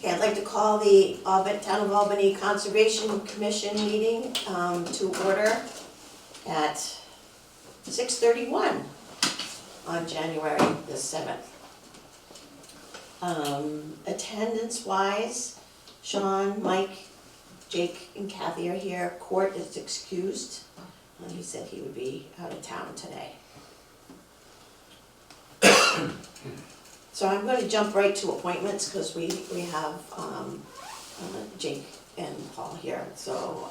Okay, I'd like to call the Town of Albany Conservation Commission meeting to order at 6:31 on January the 7th. Attendance-wise, Sean, Mike, Jake, and Kathy are here. Court is excused. He said he would be out of town today. So I'm going to jump right to appointments because we have Jake and Paul here. So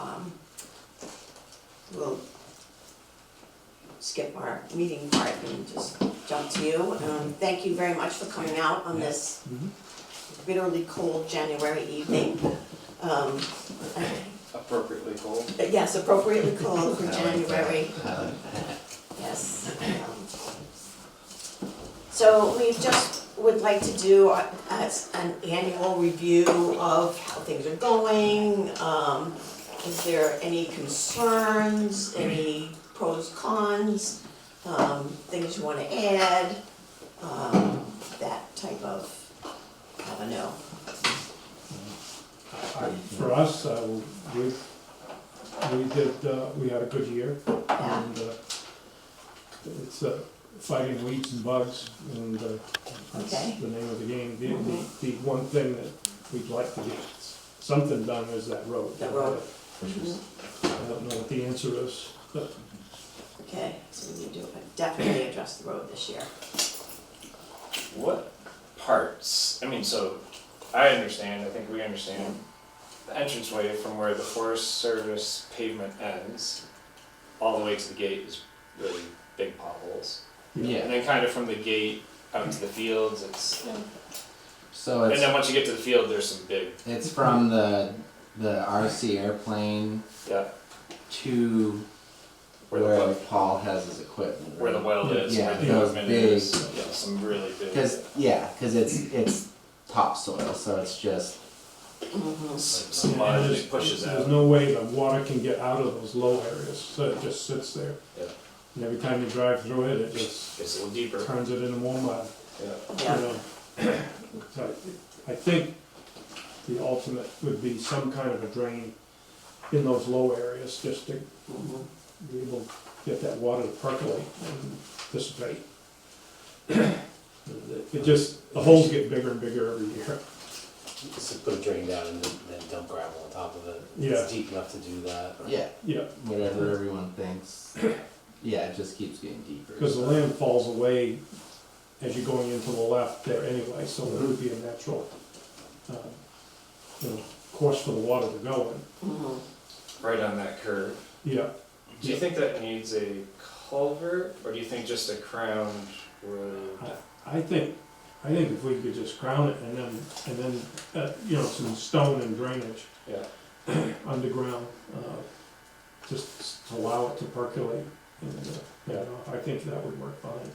we'll skip our meeting part and just jump to you. Thank you very much for coming out on this bitterly cold January evening. Appropriately cold. Yes, appropriately cold for January. Yes. So we just would like to do as an annual review of how things are going. Is there any concerns, any pros, cons, things you want to add, that type of, I don't know. For us, we had a good year, Yeah. and it's fighting weeds and bugs, and that's Okay. the name of the game. The one thing that we'd like to get something done is that road. That road. I don't know what the answer is, but Okay, so we need to definitely address the road this year. What parts, I mean, so I understand, I think we understand, the entranceway from where the Forest Service pavement ends, all the way to the gate is really big potholes. Yeah, And then kind of from the gate out to the fields, it's, so and then it's once you get to the field, there's some big, from the RC airplane yeah, to where the where well, Paul has his equipment. where the well is, Yeah, where the those equipment big- is, yeah, some really big. Cause it's topsoil, so it's just, Some mud that pushes there's out. no way the water can get out of those low areas, so it just sits there. Yeah. And every time you drive through it, it just It's a little deeper, turns it into more mud. yeah. Yeah. You know, so I think the ultimate would be some kind of a drain in those low areas, just to be able to get that water to percolate and dissipate. It just, the holes get bigger and bigger every year. Just put a drain down and then dump gravel on top of it. Yeah. It's deep enough to do that. yeah, Yeah, whatever everyone thinks. Yeah, it just keeps getting deeper. because the land falls away as you're going into the left there anyway, so it would be a natural, course for the water to go in. Right on that curve. Yeah, Do you think that needs a culvert, or do you think just a crowned road? I think if we could just crown it and then, some stone and drainage Yeah. underground, just to allow it to percolate. And, I think that would work fine.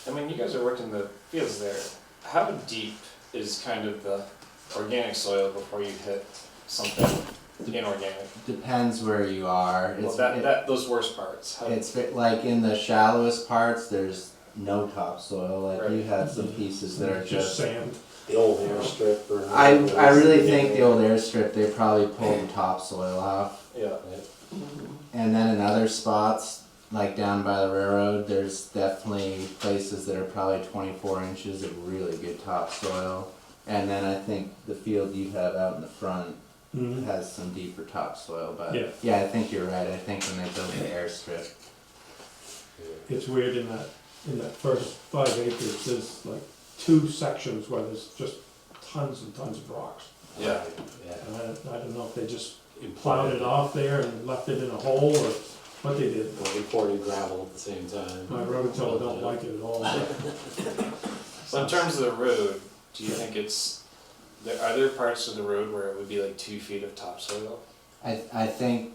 I mean, you guys are working the fields there. How deep is kind of the organic soil before you hit something inorganic? Depends where you are. Well, those worst parts. How, It's like in the shallowest parts, there's no topsoil, like you Right. have some pieces that are Just just. sand. The old airstrip or. I really think the old airstrip, they probably pulled the topsoil off. yeah. And then in other spots, like down by the railroad, there's definitely places that are probably 24 inches of really good topsoil. And then I think the field you have out in the front Mhm. has some deeper topsoil, but Yeah. I think you're right. I think when they built the airstrip, It's weird in that first 5 acres, there's like 2 sections where there's just tons and tons of rocks. Yeah. Yeah. And I don't know if they just plowed it off there and left it in a hole or what they did. Well, we poured gravel at the same time. My rototiller don't like it at all. So in terms of the road, do you think are there parts of the road where it would be like 2 feet of topsoil? I think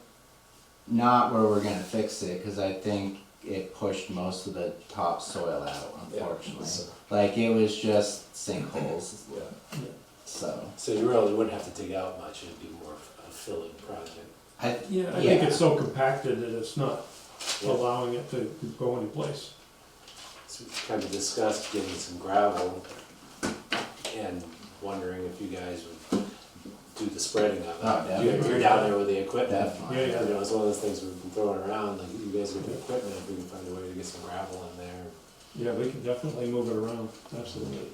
not where we're gonna fix it, because I think it pushed most of the topsoil out, unfortunately. So, Like it was just sinkholes, yeah. so. So you really wouldn't have to dig out much, it'd be more of a filling project. I think it's so compacted that it's not allowing it to go anyplace. So we kind of discussed getting some gravel if you guys would do the spreading of it. Oh, definitely. You're down there with the equipment. Definitely. Yeah, You know, it's one of those things we've been throwing around, like, you guys with the equipment, if we can find a way to get some gravel in there. Yeah, we can definitely move it around, absolutely.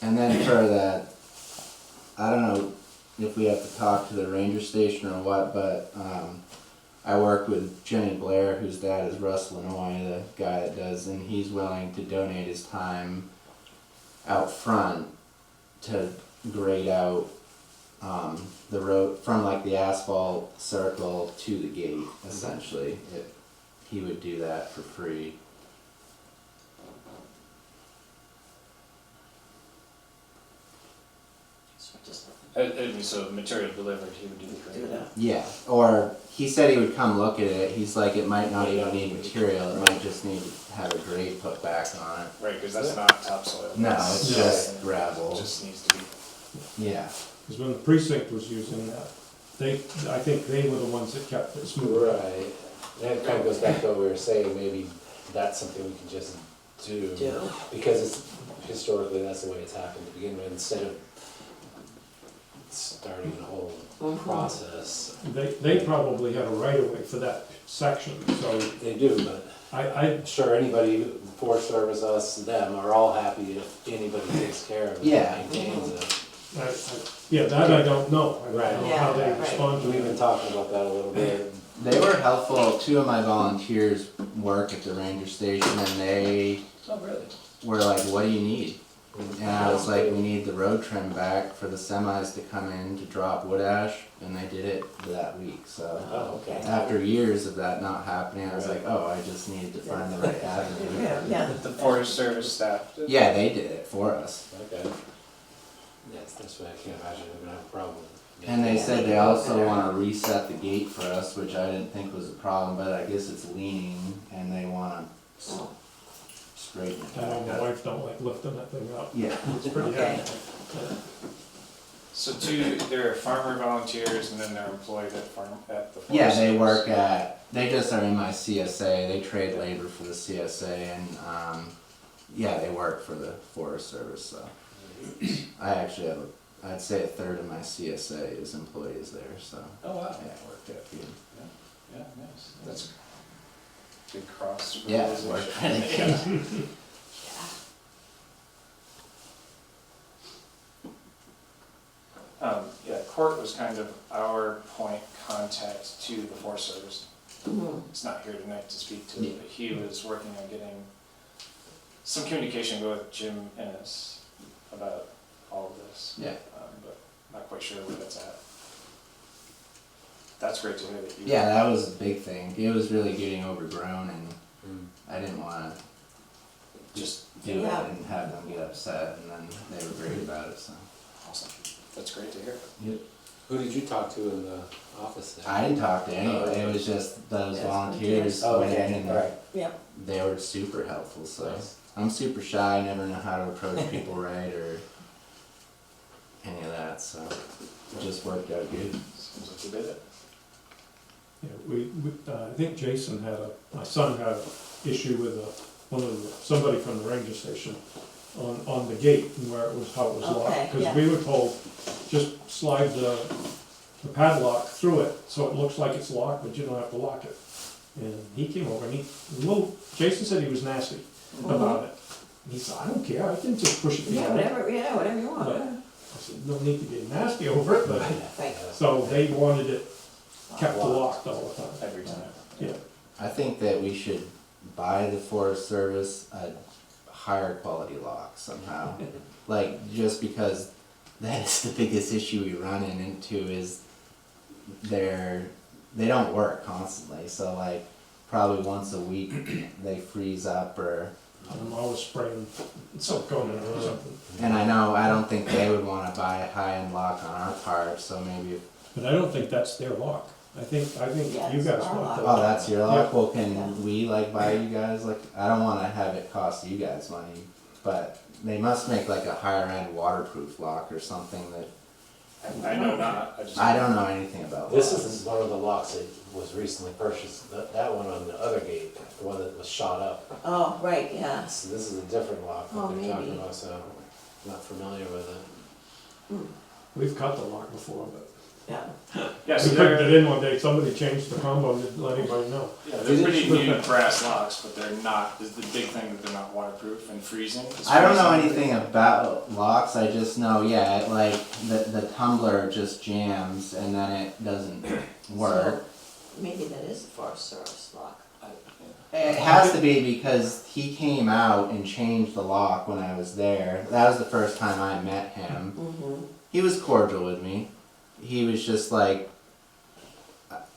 And then for that, I don't know if we have to talk to the ranger station or what, but I work with Jenny Blair, whose dad is Russ Lanoy, the guy that does, and he's willing to donate his time out front to grade out the road from like the asphalt circle to the gate, essentially. He would do that for free. So just So material delivered, he would do the do grading. that. Yeah, or he said he would come look at it. He's like, it might not even need material, it might just need to have a grade put back on it. Right, because that's not topsoil. No, That's- it's just gravel. It just needs to be, Yeah, Because when the precinct was using that, I think they were the ones that kept it smooth. Right, and it kind of goes back to what we were saying, maybe that's something we can just do. Do. Because it's, historically, that's the way it's happened to begin with, instead of starting a whole process. They probably had a right of way for that section, so They do, but I'm sure anybody, Forest Service, us, them, are all happy if anybody takes care of it Yeah. and maintains it. yeah, that I don't know. I don't know how they Yeah, right. respond to We've been it. talking about that a little bit. they were helpful. Two of my volunteers work at the ranger station, and they oh, really? were like, what do you need? And I was like, we need the road trim back for the semis to come in to drop wood ash, and they did it that week, so. Oh, okay. After years of that not happening, I was like, oh, I just needed to find the right avenue. Yeah. The Forest Service staff did? Yeah, they did it for us. Okay. Yes, that's why I can't imagine they're gonna have a problem. And they said they also wanna reset the gate for us, which I didn't think was a problem, but I guess it's leaning, and they wanna Oh, straighten it I know back my up. wife don't like lifting that thing up. Yeah, It's pretty Okay. heavy. So there are farmer volunteers and then they're employed at the Forest yeah, they Service. work at, they just are in my CSA, they trade labor for the CSA, and, yeah, they work for the Forest Service, so. I actually have I'd say a third of my CSA is employees there, so, Oh, wow. yeah, it worked out good. Yeah, nice. That's a big cross. Yeah, it worked pretty good. Yeah, Court was kind of our point contact to the Forest Service. Mhm. He's not here tonight to speak to Yeah. it, but he was working on getting some communication with Jim Ennis about all of this. Yeah. But not quite sure where that's at. That's great to hear that you. Yeah, that was a big thing. It was really getting overgrown, and Mm. I didn't wanna Just do Yeah. it and have them get upset, and then they were great about it, so. awesome. That's great to hear. Who did you talk to in the office there? I didn't talk to anyone, Oh, it was just those Yes, volunteers Oh, went in okay, and alright. Yep. they were super helpful, so. Nice. I'm super shy, I never know how to approach people right or any of that, so it just worked out good. Seems like you did it. Yeah, I think Jason my son had an issue with somebody from the ranger station on the gate and where it was, how it was locked. Okay, Because yeah. we were told, just slide the padlock through it, so it looks like it's locked, but you don't have to lock it. And he came over and Jason said he was nasty about it. And he said, I don't care, I can just push it Yeah, down. whatever you want. But I said, no need to get nasty over it, but, Right. so they wanted it kept locked all the time. Every time. Yeah. I think that we should buy the Forest Service a higher quality lock somehow. Like, just because that is the biggest issue we run into is they don't work constantly, so like, probably once a week, they freeze up or, I'm always spraying silicone in it or something. and I don't think they would wanna buy a high-end lock on our part, so maybe, But I don't think that's their lock. I think Yeah, you it's guys our want lock. that. oh, that's your lock, well, Yeah. can we like buy you guys, like, I don't wanna have it cost you guys money, but they must make like a higher end waterproof lock or something that, I know not, I just. I don't know anything about This locks. is one of the locks that was recently purchased, that one on the other gate, the one that was shot up. Oh, right, yeah. So this is a different lock Oh, that they're talking maybe. about, so. not familiar with it. We've cut the lock before, but Yeah, Yeah, we so couldn't they're, get in one day, somebody changed the combo and didn't let anybody know. yeah, they're pretty neat brass locks, but they're not, is the big thing that they're not waterproof and freezing. Is I don't know freezing- anything about locks, I just know, yeah, like, the tumbler just jams and then it doesn't work. so maybe that is the Forest Service lock. It has to be because he came out and changed the lock when I was there. That was the first time I met him. Mm-hmm. He was cordial with me. He was just like,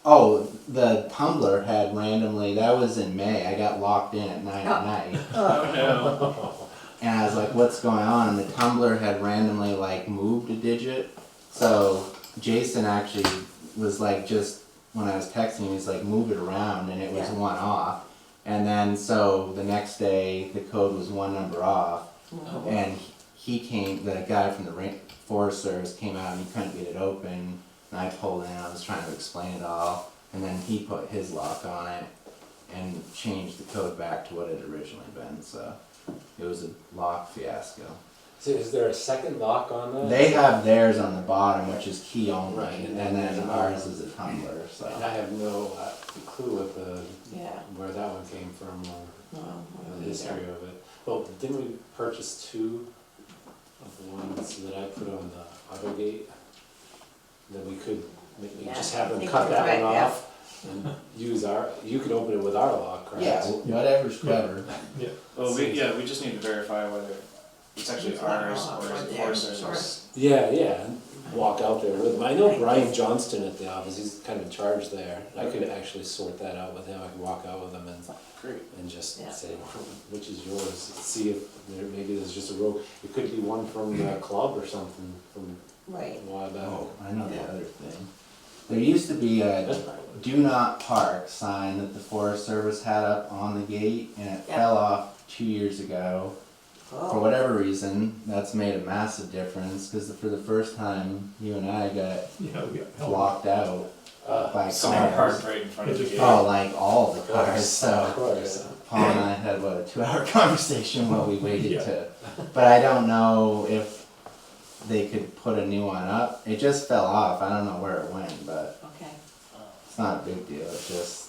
oh, the tumbler had randomly, that was in May, I got locked in at 9 at night. Oh, no. And I was like, what's going on? And the tumbler had randomly like moved a digit. So Jason actually was like, just when I was texting him, he's like, move it around, and it was Yeah. one off. And then so the next day, the code was one number off. Mm-hmm. And he came, the guy from the Forest Service came out and he couldn't get it open. And I pulled in, I was trying to explain it all. And then he put his lock on it and changed the code back to what it had originally been. So it was a lock fiasco. So is there a second lock on that? They have theirs on the bottom, which is key only, Right, and and then then ours is a tumbler, so. And I have no clue what Yeah, where that one came from or no, I don't the history of it. Well, didn't we purchase two of the ones that I put on the auto gate? That we could maybe Yeah, just have I them think cut you're that one correct, yeah. off and use you could open it with our lock, correct? Yeah, whatever's clever. Well, we just need to verify whether it's actually It's not ours ours, or is it or Forest theirs, Service. Yeah, and walk out there with them. I know Right. Brian Johnston at the office, he's kind of in charge there. I could actually sort that out with him, I could walk out with him Great. and just Yeah. say, which is yours? See if maybe there's just a row, it could be one from the club or something from right. a while back. Oh, I know the other thing. There used to be a do not park sign that the Forest Service had up on the gate, and it Yeah. fell off 2 years ago. For Oh, whatever reason, that's made a massive difference, because for the first time, you and I got Yeah, we got held. blocked out by Someone cars. parked right in front of It the just- gate. Oh, like all the cars, Of so. course. Paul and I had, what, a 2-hour conversation while we waited Yeah. to, but I don't know if they could put a new one up. It just fell off, I don't know where it went, but okay. it's not a big deal, it's just,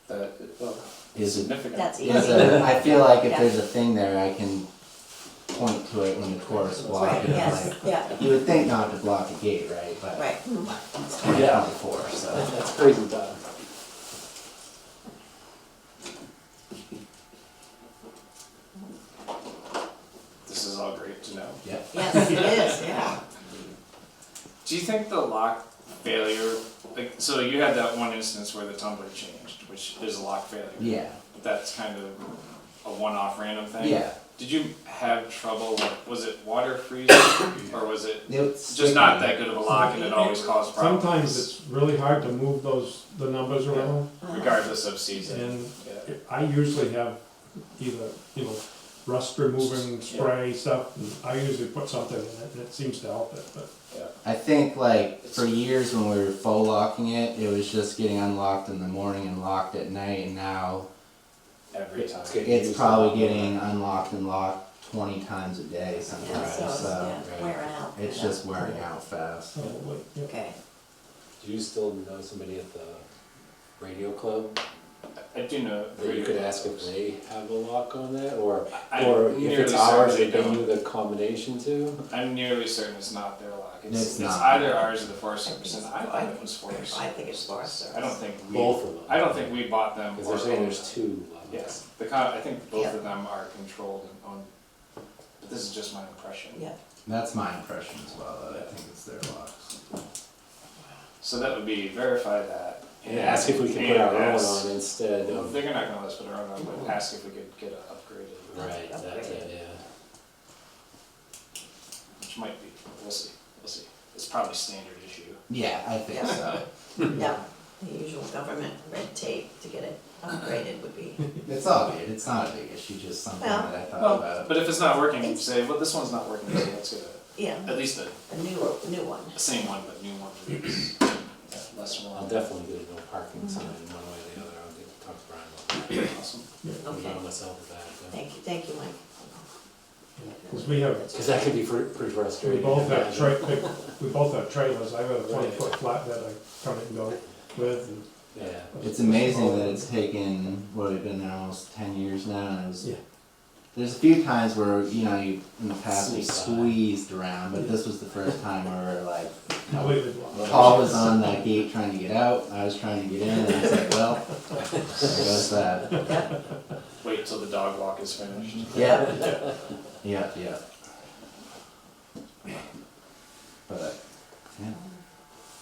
That, well, is it, significant. That's easy. is it, I feel like if Yeah. there's a thing there, I can point to it when the tourists walk Right, in, yes, like, yeah, you would think not to block a gate, right, but right. it's 2024, so. That's crazy time. This is all great to know. Yep. Yes, it is, yeah. Do you think the lock failure, like, so you had that one instance where the tumbler changed, which is a lock failure. Yeah, But that's kind of a one-off random thing? yeah. Did you have trouble, like, was it water freezing, or was it It's just not sticky. that good of a lock and it always caused problems? Sometimes it's really hard to move the numbers around, Regardless of season. and Yeah. I usually have either, rust removing spray stuff, and I usually put something in it, and it seems to help it, but. I think like for years when we were faux locking it, it was just getting unlocked in the morning and locked at night, and now Every time. it's probably getting unlocked and locked 20 times a day Yeah, sometimes, so it's, so yeah, wearing out. it's yeah. just wearing out fast. Probably, yeah. Okay, Do you still know somebody at the radio club I do know. that you could ask if they have a lock on that, or I'm if nearly it's certain ours, they they give don't. you the combination to? I'm nearly certain it's not their lock. It's It's not. either ours or the Forest Service, and I thought it was Forest. I think it's Forest Service. I don't think we. Both of them. I don't think we bought them. Because or they're saying owned there's them. two locks. Yes, I think both Yeah. of them are controlled and owned, but this is just my impression. Yeah, That's my impression as well, that I think it's their locks. So that would be verify that. And ask if we can put our own on instead Well, of. they're not gonna let us put our own on, but ask if we could get it upgraded, Right, that's it, yeah. which might be, we'll see, It's probably standard issue. Yeah, I think Yeah. so. yeah, the usual government red tape to get it upgraded would be, It's all good, it's not a big issue, just something Well, that I thought Well, about. but if it's not working, you say, well, this one's not working, so let's get yeah, at least a new one. the same one, but new one, please. Less I'll one. definitely get a no parking sign one way or the other, I'll get to talk to Brian about that. Awesome. I'm Okay, on myself with that. thank you, Mike. Cause we have, Cause that could be pretty we frustrating. both have we both have trailers, I have a 20-foot flatbed I come and go with, and Yeah, It's amazing that it's taken, what, we've been there almost 10 years now, and it was, Yeah. there's a few times where, you know, you, in the past, we Sneak by. squeezed around, but this was the first time where we were like, completely blocked. Paul was on that gate trying to get out, I was trying to get in, and it's like, well, there goes that. Wait till the dog walk is finished. Yeah. Yeah. But, yeah.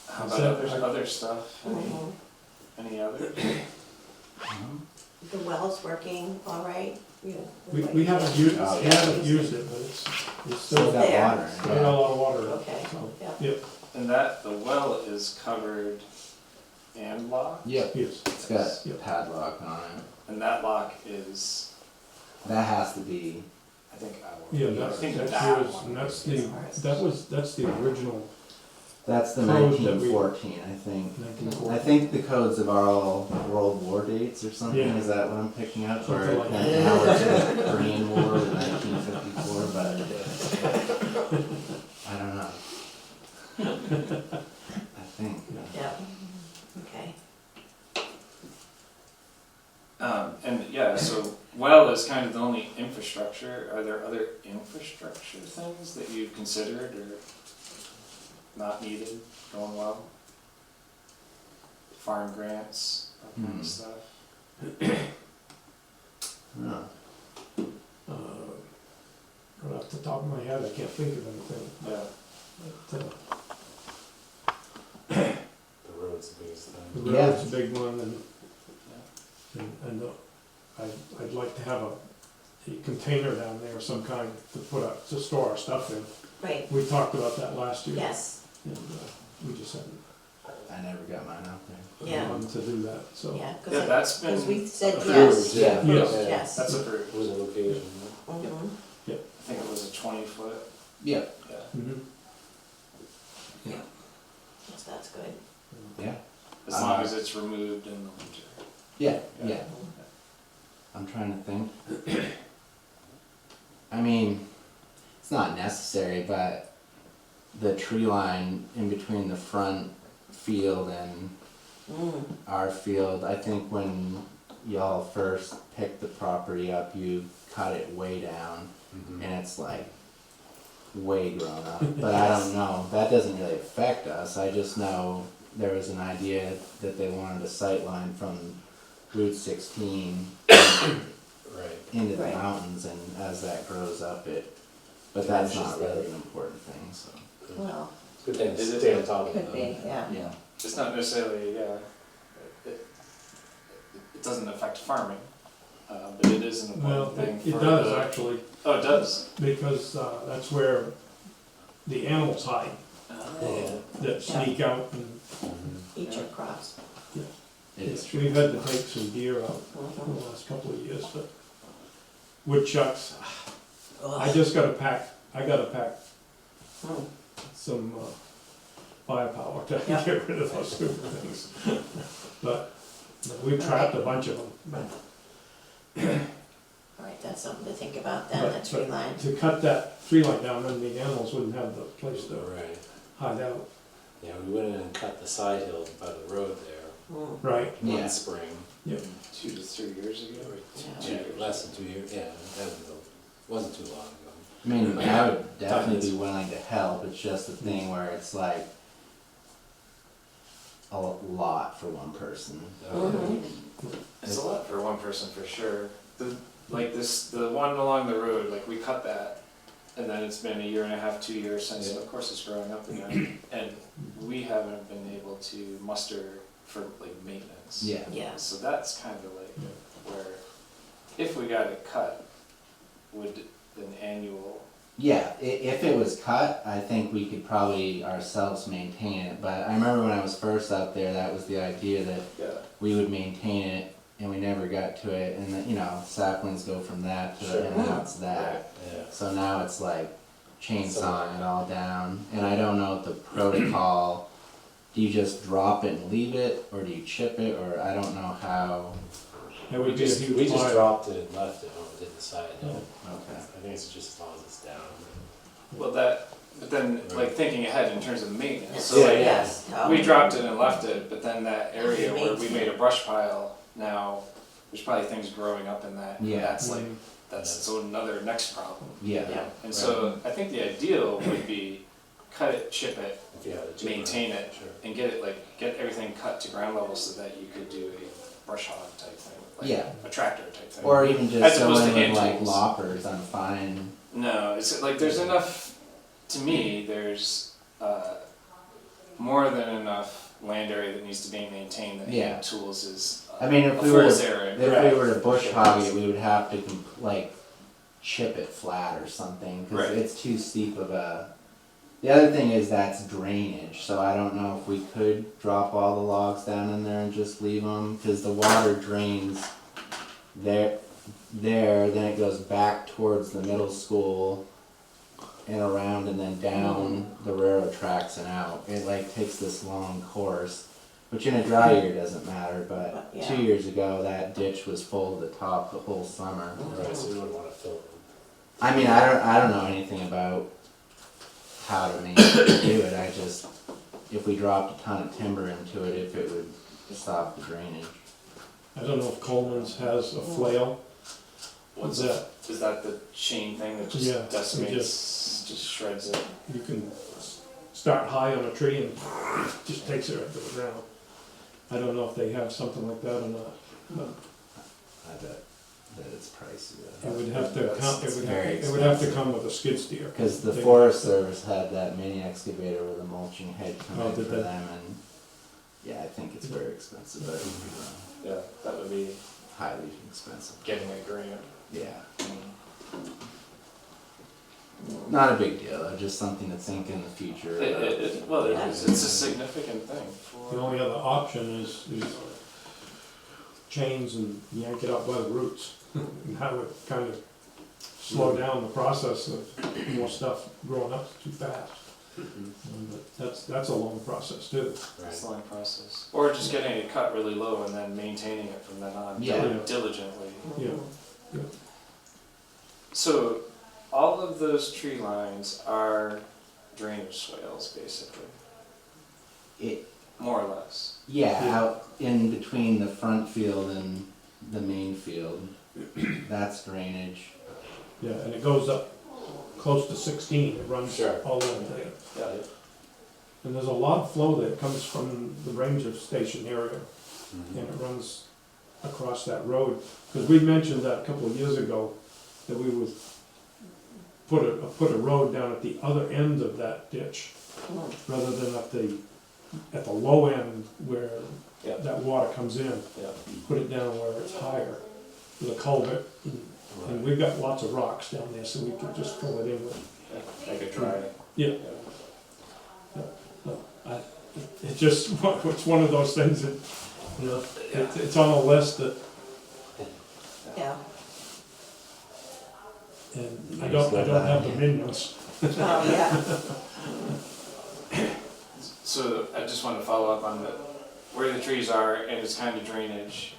How about other stuff? Mhm. Any other? The well's working all right? We haven't used, Oh, we yeah. haven't used it, but it's Still still got there. water in got a it. lot of water, Okay, so, yeah. yep, And that, the well is covered and locked? Yep, yes. it's got Yep. a padlock on it. And that lock is, That has to be, I think, ours. Yeah, I that's think yours, that and one that's is- that's the original that's the Code that we- 1914, I think. 1940. I think the codes of all World War dates or something, Yeah. is that what I'm picking up? Or Something like and now we're to the Korean War in 1954, but I don't know. I think. Yeah, okay. And yeah, so well is kind of the only infrastructure. Are there other infrastructure things that you've considered or not needed going well? Farm grants, that kind of stuff. No. Right off the top of my head, I can't think of anything. Yeah. But, the road's the biggest thing. the road's a big one, and I'd like to have a container down there of some kind to store our stuff in. Right, We talked about that last year. yes, And, we just haven't I never got mine out there. yeah, gone to do that, so. yeah, Yeah, that's been, because we said Approved, yes. yeah. Yes. Yes. that's approved. It was a location, Mhm. I think it was a 20-foot, Yep. yeah. Mhm. Yes, that's good. Yeah. As long as it's removed in the winter. Yeah. I'm trying to think. I mean, it's not necessary, but the tree line in between the front field and our field, I think when y'all first picked the property up, you cut it way down, Mhm. and it's like way grown up. But I don't know, that doesn't really affect us, I just know there was an idea that they wanted a sight line from Route 16 Right. into the Right. mountains, and as that grows up, but that's not really an important thing, so. Well, Good thing to Is it- stay on top of it. could be, yeah. Yeah. It's not necessarily, it doesn't affect farming, but it is an Well, important thing it for does the- actually, Oh, it does? because that's where the animals hide, Yeah. that sneak out, and Mhm. Eat your crops. It is we've had to take some deer out in Mhm. the last couple of years, but woodchucks, I Ugh. just gotta pack Mm. some firepower to Yeah. get rid of those stupid things. But we've trapped a bunch of them. All right, that's something to think about then, the But- tree line. To cut that tree line down, then the animals wouldn't have the place to Right. hide out. Yeah, we went in and cut the side hills by the road there Right. Yeah. one spring. 2 to 3 years ago. Yeah. Less than 2 years, yeah, wasn't too long ago. I mean, I would definitely be willing to help, it's just a thing where it's like a lot for one person. Mhm. It's a lot for one person for sure. The one along the road, like we cut that, and then it's been a year and a half, 2 years since, Yeah. of course it's growing up again. And we haven't been able to muster for like maintenance. Yeah. Yeah, So that's kind of like where, if we got it cut, would an annual, Yeah, if it was cut, I think we could probably ourselves maintain it, but I remember when I was first out there, that was the idea that yeah, we would maintain it, and we never got to it, and then, you know, saplings go from that to, Sure. and now it's that. Yeah. So now it's like chainsawing it all down, and I don't know the protocol, do you just drop it and leave it, or do you chip it, or I don't know how, That would be a We huge just pile. dropped it and left it, or did the side hill. okay. I think it's just as long as it's down. Well, but then, like, thinking ahead in terms of maintenance, so Yeah, like, Yes. we dropped it and left it, but then that area where we Maintain. made a brush pile, now, there's probably things growing up in that. Yeah. That's like, that's so another next problem. Yeah. Yeah. And so, I think the ideal would be cut it, chip it, If you had a chipper. maintain it, Sure. and get everything cut to ground level so that you could do a brush hog type thing, like Yeah. a tractor type thing. Or even just As go opposed in to with hand like tools. loppers on fine. No, it's like there's enough, to me, there's more than enough land area that needs to be maintained that Yeah. hand tools is I mean, a if we were fool's to, errand. if we were to bush hog it, we would have to like chip it flat or something, cause Right. it's too steep of a. The other thing is that's drainage, so I don't know if we could drop all the logs down in there and just leave them, cause the water drains there, then it goes back towards the middle school and around and then down the railroad tracks and out. It like takes this long course, which in a dry year doesn't matter, but Yeah. 2 years ago, that ditch was full to the top the whole summer. Right, so you wouldn't wanna fill it. I mean, I don't know anything about how to do it, I just, if we dropped a ton of timber into it, if it would stop the drainage. I don't know if Coleman's has a flail. What's that? that? Is that the chain thing that Yeah, just decimates, just shreds it? You can start high on a tree and it just takes it right to the ground. I don't know if they have something like that or not. But I bet that it's pricey it though. would have to come, It's very it would have to expensive. come with a skid steer. Cause the They- Forest Service had that mini excavator with a mulching head come Oh, in for did they? them and, yeah, I think it's very expensive, but Yeah, that would be highly expensive. getting a grant. Yeah. Not a big deal, just something to think in the future. Well, it's a significant thing for. The only other option is chains and yank it up by the roots. And that would kind of slow down the process of more stuff growing up too fast. But that's a long process too. It's Right. a long process. Or just getting it cut really low and then maintaining it from then on Yeah. diligently. Yeah, So, all of those tree lines are drainage swales, basically, It, more or less. yeah, Yeah. out in between the front field and the main field, that's drainage. yeah, and it goes up close to 16, it runs Sure. all the way there. Yeah. And there's a lot of flow that comes from the ranger station area, Mhm. and it runs across that road. Because we mentioned that a couple of years ago, that we would put a road down at the other end of that ditch, rather than at the low end where Yeah. that water comes in. Yeah. Put it down where it's higher, with a culvert, and we've got lots of rocks down there, so we could just fill it in with. Like a dry. Yeah. It's just, it's one of those things that, you know, it's on a list that, Yeah. and I don't have the minions. Oh, yeah. So, I just want to follow up on where the trees are and it's kind of drainage.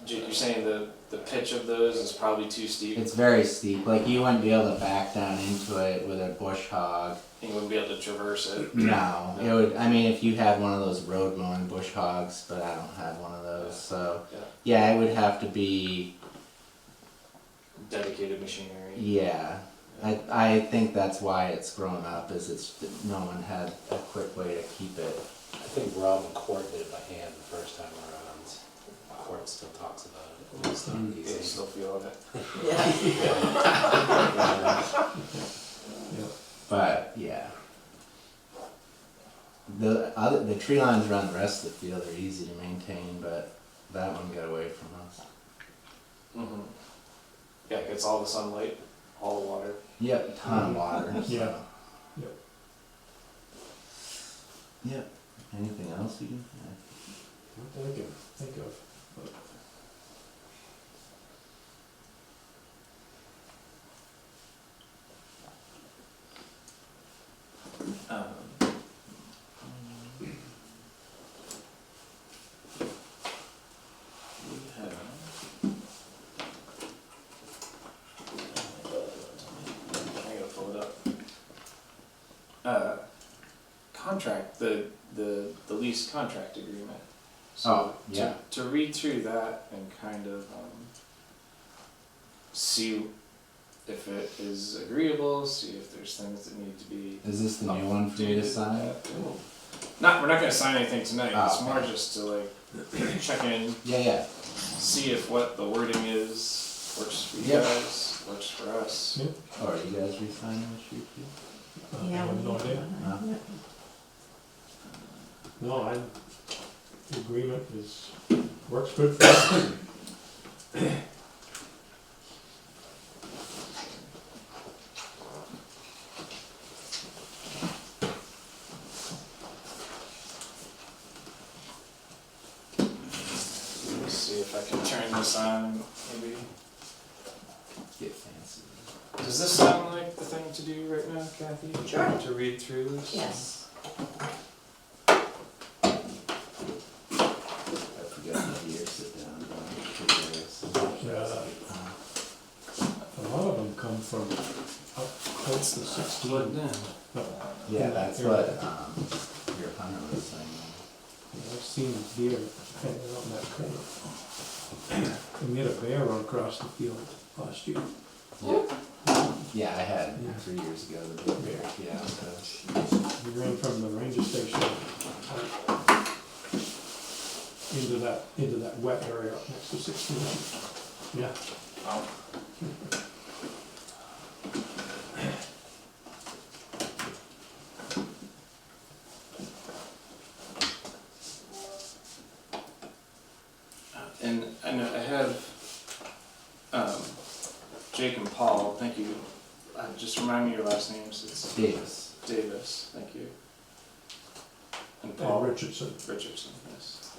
You're saying the pitch of those is probably too steep? It's very steep, like you wouldn't be able to back down into it with a bush hog. You wouldn't be able to traverse it? No, it would, I mean, if you had one of those road mowing bush hogs, but I don't have one of those, so. Yeah. Yeah, it would have to be, Dedicated machinery? yeah. I think that's why it's grown up, is no one had a quick way to keep it. I think Rob and Court did it by hand the first time around. Court still talks about it. It's not You easy. still feel it? Yeah. But, yeah. The tree lines around the rest of the field are easy to maintain, but that one got away from us. Mm-hmm. Yeah, it gets all the sunlight, all the water. Yep, ton of water, so. Yeah. Yep. Yep, anything else you can add? Not that I can think of. contract, the lease contract agreement. Oh, So yeah. to read through that and kind of see if it is agreeable, see if there's things that need to be. Is this the new one for you to updated. sign? We're not gonna sign anything tonight, Oh, it's okay. more just to like check in, Yeah. see if what the wording is, works for you Yep. guys, works for us. Or are you guys re-signing the sheet too? I have no idea. No, the agreement works good for us. Let me see if I can turn this on, maybe. Get fancy. Does this sound like the thing to do right now, Kathy? Sure. To read through this? Yes. I forgot my ear, sit down. A lot of them come from up close to 16. Yeah, that's what your hunter was saying. I've seen deer hanging out in that corner. And we had a bear run across the field last year. Yeah, I had 3 years ago the big bear. Yeah. So. We ran from the ranger station into that wet area up next to 16. Yeah. Wow. And I know I have Jake and Paul, thank you. Just remind me your last names. It's Davis. Davis, thank you. And And Paul Richardson. Richardson, yes.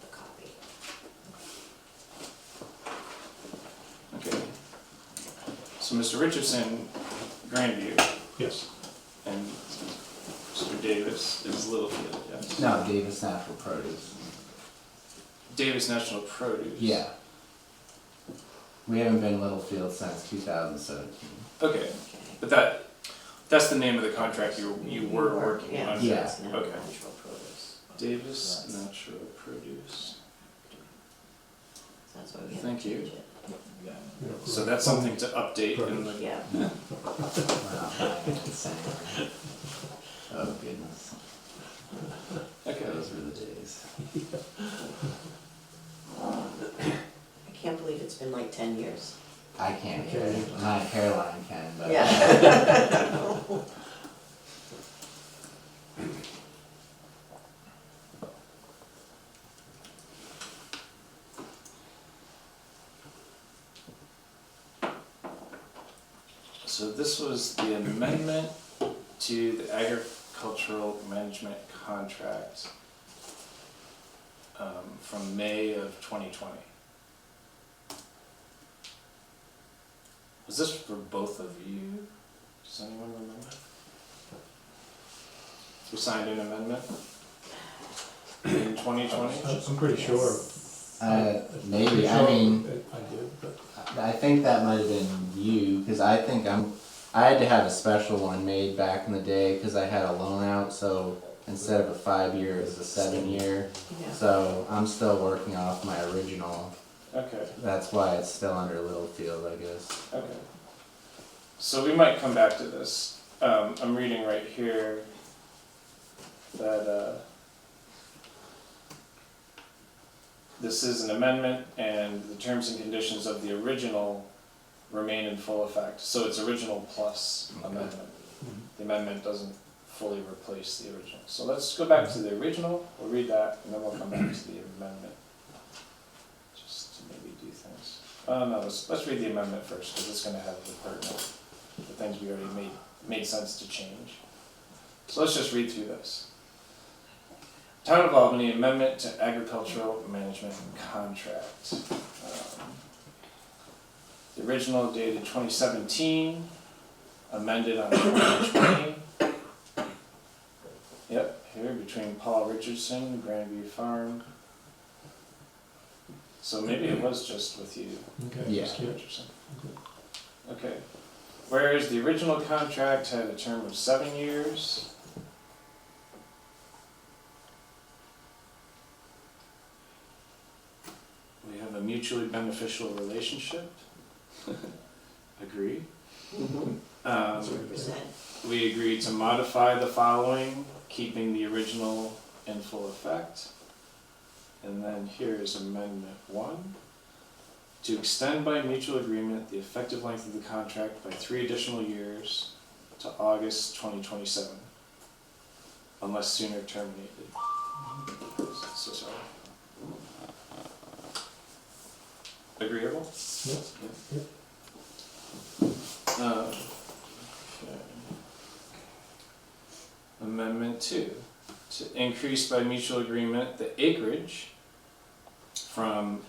The copy. Okay. So Mr. Richardson, Grandview, Yes. and Mr. Davis is Littlefield, yes? No, Davis Natural Produce. Davis National Produce. Yeah. We haven't been Littlefield since 2017. Okay, but that's the name of the contract you were working Yeah. on? Yeah. It's Okay. natural produce. Davis Natural Produce. That's why we have to Thank you. change it. So that's something to update in the, Yeah. Wow, insane. Oh goodness, okay. those were the days. I can't believe it's been like 10 years. I can't Okay. even. My hairline can, but Yeah. So this was the amendment to the agricultural management contract from May of 2020. Was this for both of you? Does anyone remember? We signed an amendment in 2020? I'm pretty sure. maybe. I mean, I did, but I think that might have been you, because I think I had to have a special one made back in the day because I had a loan out. So instead of a 5-year, it was a 7-year. Yeah. So I'm still working off my original. Okay, That's why it's still under Littlefield, I guess. okay. So we might come back to this. I'm reading right here that this is an amendment and the terms and conditions of the original remain in full effect. So it's original plus Okay. amendment. The amendment doesn't fully replace the original. So let's go back to the original, we'll read that, and then we'll come back to the amendment. Just to maybe do things. No, let's read the amendment first, because it's gonna have the pertinent, the things we already made sense to change. So let's just read through this. Town of Albany Amendment to Agricultural Management Contract. The original dated 2017, amended on 2020. Yep, here between Paul Richardson, Grandview Farm. So maybe it was just with you. Okay. Yeah. Mr. Richardson. Okay. Whereas the original contract had a term of 7 years. We have a mutually beneficial relationship. Agree. Um, 100%. We agreed to modify the following, keeping the original in full effect. And then here's amendment 1. To extend by mutual agreement the effective length of the contract by 3 additional years to August 2027, unless sooner terminated. So sorry. Agreeable? Yep. Okay. Amendment 2, to increase by mutual agreement the acreage from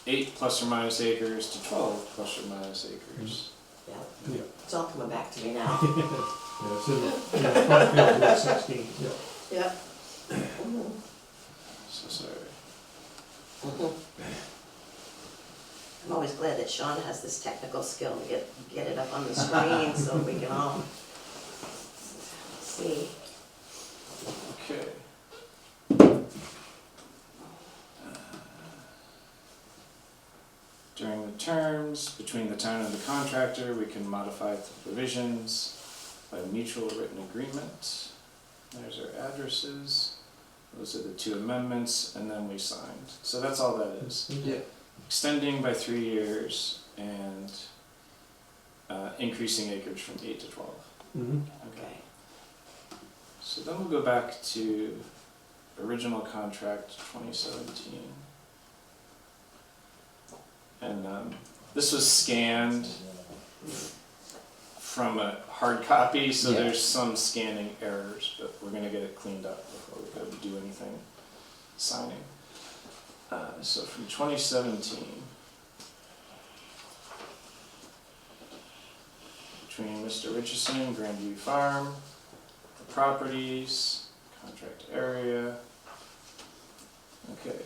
8 plus or minus acres to 12 plus or minus acres. Yeah, Yeah. it's all coming back to me now. Yeah, it's in the front field, lot 16, yeah. Yep. So sorry. I'm always glad that Sean has this technical skill to get it up on the screen so we can all see. Okay. During the terms between the town and the contractor, we can modify the provisions by mutual written agreement. There's our addresses. Those are the 2 amendments, and then we signed. So that's all that is. Yeah. Extending by 3 years and increasing acreage from 8 to 12. Mm-hmm. Okay. So then we'll go back to original contract 2017. And this was scanned from a hard copy, so Yeah. there's some scanning errors, but we're gonna get it cleaned up before we go to do anything signing. So from 2017, between Mr. Richardson, Grandview Farm, the properties, contract area. Okay,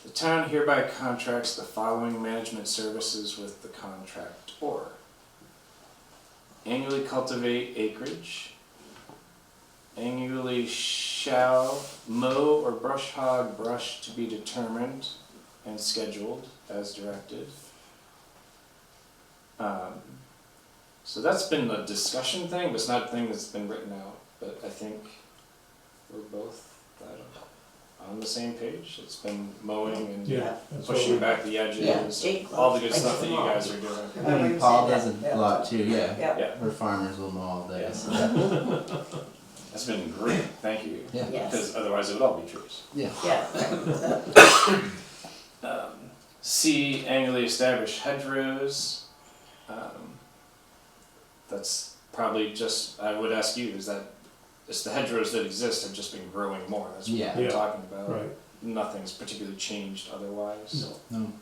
the town hereby contracts the following management services with the contractor. Annually cultivate acreage. Annually shall mow or brush hog brush to be determined and scheduled as directed. So that's been a discussion thing, but it's not a thing that's been written out. But I think we're both on the same page. It's been mowing and Yeah. that's what pushing we- back the Yeah, edges, Jake all the loves- good likes stuff to that you mow. guys are doing. Remember you Paul said does that? a lot too, yeah. Yeah. Yeah, Our farmers will mow all day, Yeah. so, that's been great, thank you. yeah. Yes, Because otherwise it would all be trees. Yeah. yeah. C, annually establish hedgerows. That's probably just, I would ask you, is that, it's the hedgerows that exist have just been growing more, that's what Yeah. we're Yeah. talking about. Right. Nothing's particularly changed otherwise. No.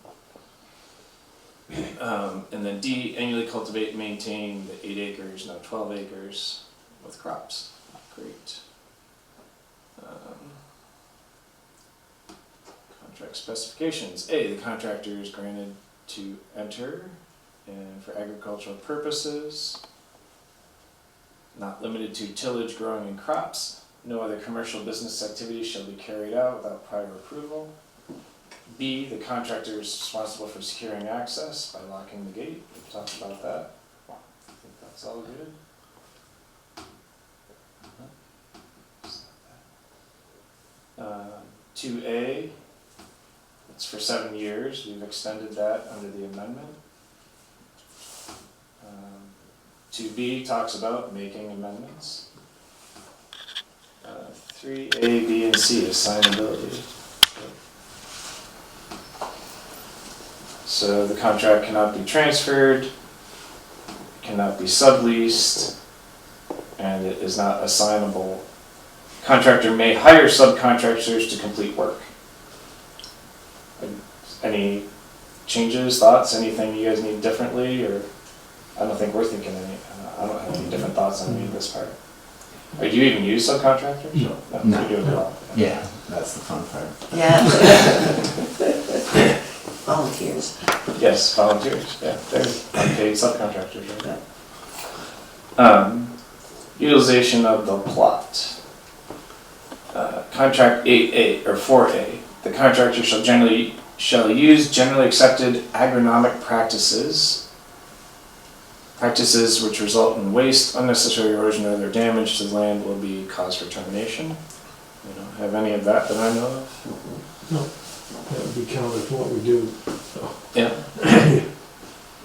And then D, annually cultivate and maintain the 8 acres, now 12 acres with crops. Great. Contract specifications. A, the contractor is granted to enter and for agricultural purposes, not limited to tillage, growing, and crops. No other commercial business activity shall be carried out without prior approval. B, the contractor is responsible for securing access by locking the gate. We've talked about that. I think that's all good. 2A, it's for 7 years. We've extended that under the amendment. 2B talks about making amendments. 3A, B, and C is signability. So the contract cannot be transferred, cannot be subleased, and it is not assignable. Contractor may hire subcontractors to complete work. Any changes, thoughts, anything you guys need differently, or I don't think we're thinking any, I don't have any different thoughts on any of this part. Or do you even use subcontractors? No. You do it a lot. Yeah, that's the fun part. Yeah. volunteers. Yes, volunteers, yeah, they're unpaid subcontractors, right? Utilization of the plot. Contract 8A or 4A, the contractor shall use generally accepted agronomic practices which result in waste, unnecessary erosion, or other damage to the land will be cause for termination. We don't have any of that I know of. No, that would be counter to what we do, so. Yeah.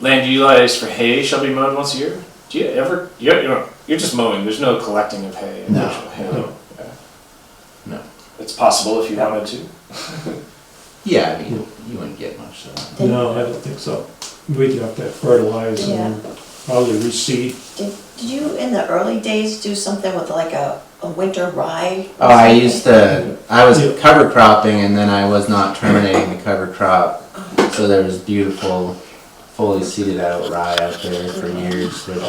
Land utilized for hay shall be mowed once a year. Do you ever? You're just mowing. There's no collecting of hay. No. Actual hay. No. Yeah. No. It's possible if you wanted to. Yeah, I mean, you wouldn't get much of that. No, I don't think so. We'd have to fertilize and probably reseed. Did you in the early days do something with like a winter rye? Oh, I was cover cropping and then I was not terminating the cover crop. So there was beautiful, fully seeded out rye out there for years, which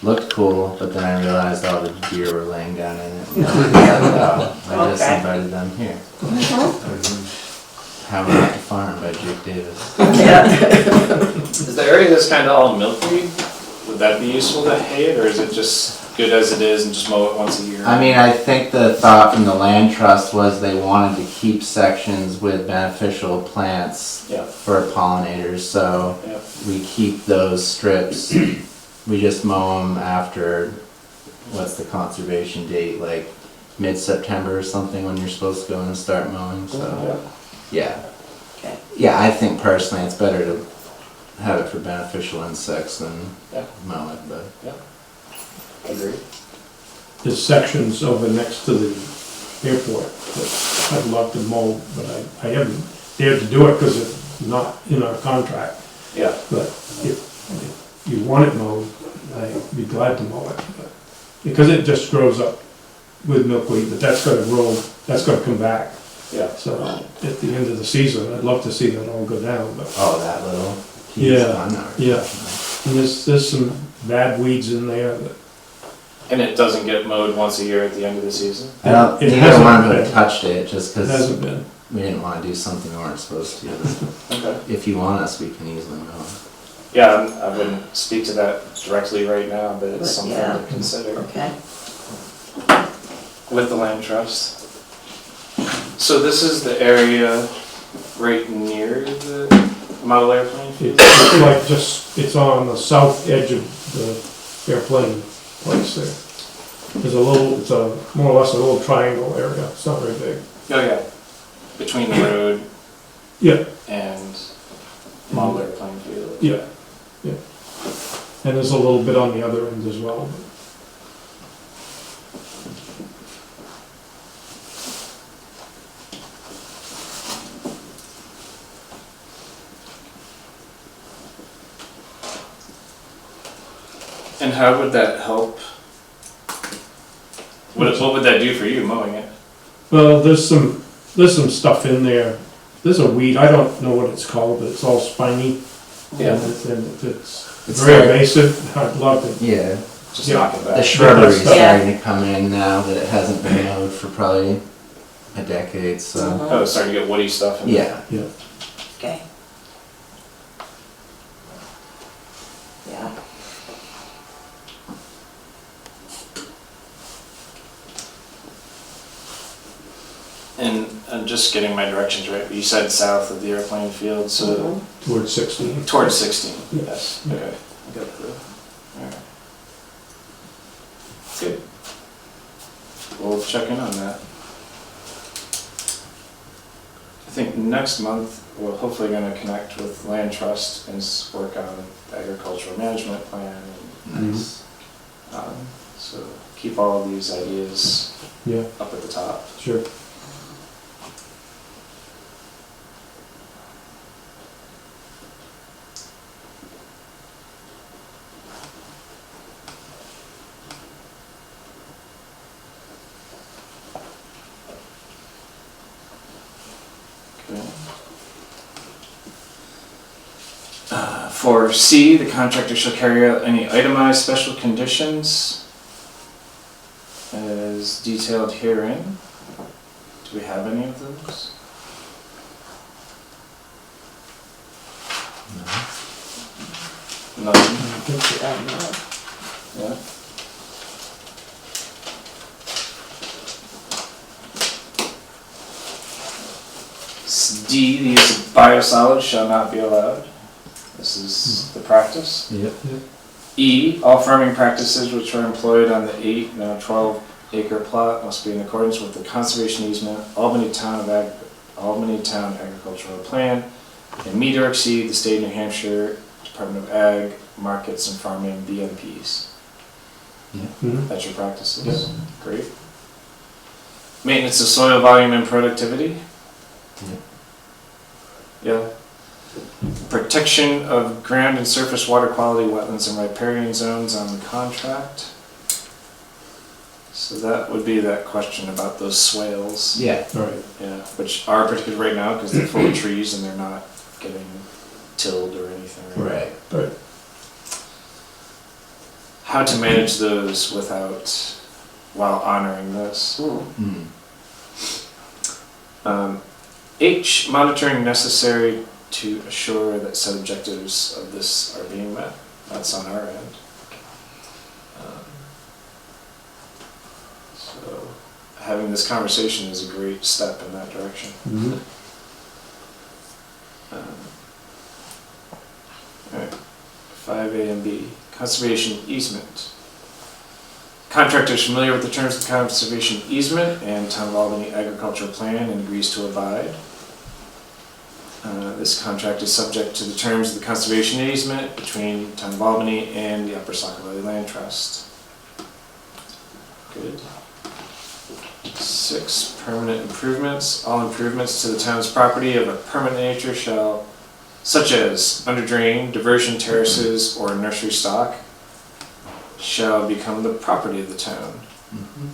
looked cool, but then I realized all the deer were laying down in it. So I just Okay. invited them here. How Not to Farm by Jake Davis. Yeah. Is the area that's kind of all milkweed? Would that be useful to hay it, or is it just good as it is and just mow it once a year? I mean, I think the thought from the land trust was they wanted to keep sections with beneficial plants Yeah. for pollinators, so Yeah. we keep those strips. We just mow them after, what's the conservation date, like mid-September or something when you're supposed to go in and start mowing, so, yeah. Okay. Yeah, I think personally it's better to have it for beneficial insects than Yeah. mow it, but. Agreed. There's sections over next to the airport that I'd love to mow, but I haven't dared to do it because it's not in our contract. Yeah. But if you want it mowed, I'd be glad to mow it. But because it just grows up with milkweed, but that's gonna grow, that's gonna come back. Yeah. So at the end of the season, I'd love to see that all go down, but Oh, that little piece? Yeah, I'm not- yeah. And there's some bad weeds in there that. And it doesn't get mowed once a year at the end of the season? I don't, It neither hasn't one would have been. touched it just It because hasn't been. we didn't want to do something we weren't supposed to. Okay. If you want us, we can easily mow. Yeah, I wouldn't speak to that directly right now, but it's But, something yeah. to consider Okay. with the land trust. So this is the area right near the model airplane field? It's like it's on the south edge of the airplane place there. There's it's more or less a little triangle area, it's not very big. Oh, yeah. Between the road Yeah, and model airplane field. yeah, yeah. And there's a little bit on the other end as well. And how would that help? What would that do for you, mowing it? Well, there's some stuff in there. There's a weed, I don't know what it's called, but it's all spiny. Yeah. And it's It's very like- invasive, I'd love to. Yeah, Just Yeah. knock it the back. shrubbery's Yeah. starting to come in now that it hasn't been mowed for probably a decade, so. Oh, it's starting to get woody stuff in there. Yeah, Okay. Yeah. And I'm just getting my directions right, but you said south of the airplane field, so Towards 16. towards 16. Yeah. Yes, okay. I got the, alright. Good. We'll check in on that. I think next month, we're hopefully gonna connect with Land Trust and work on the agricultural management plan. nice. So keep all of these ideas Yeah, up at the top. sure. Okay. For C, the contractor shall carry out any itemized special conditions as detailed herein. Do we have any of those? None, yeah. D, the use of biosolids shall not be allowed. This is the practice. Yep. E, all farming practices which are employed on the 8, now 12 acre plot must be in accordance with the conservation easement, Albany Town Agricultural Plan, and meet or exceed the state of New Hampshire Department of Ag, Markets and Farming BMPs. Mhm. That's your practices. Great. Maintenance of soil volume and productivity. Yeah. Protection of ground and surface water quality, wetlands and riparian zones on the contract. So that would be that question about those swales. Yeah. All right. Yeah, which are protected right now because they're full of trees and they're not getting tilled or anything. Right. All right. How to manage those while honoring this. Mm. H, monitoring necessary to assure that said objectives of this are being met. That's on our end. So having this conversation is a great step in that direction. Mhm. Alright, 5A and B, conservation easement. Contractor is familiar with the terms of the conservation easement and Town of Albany agricultural plan and agrees to abide. This contract is subject to the terms of the conservation easement between Town of Albany and the Upper Saco Valley Land Trust. Good. 6, permanent improvements. All improvements to the town's property of a permanent nature shall, such as under drain, diversion terraces, or nursery stock, shall become the property of the town. Mm-hmm.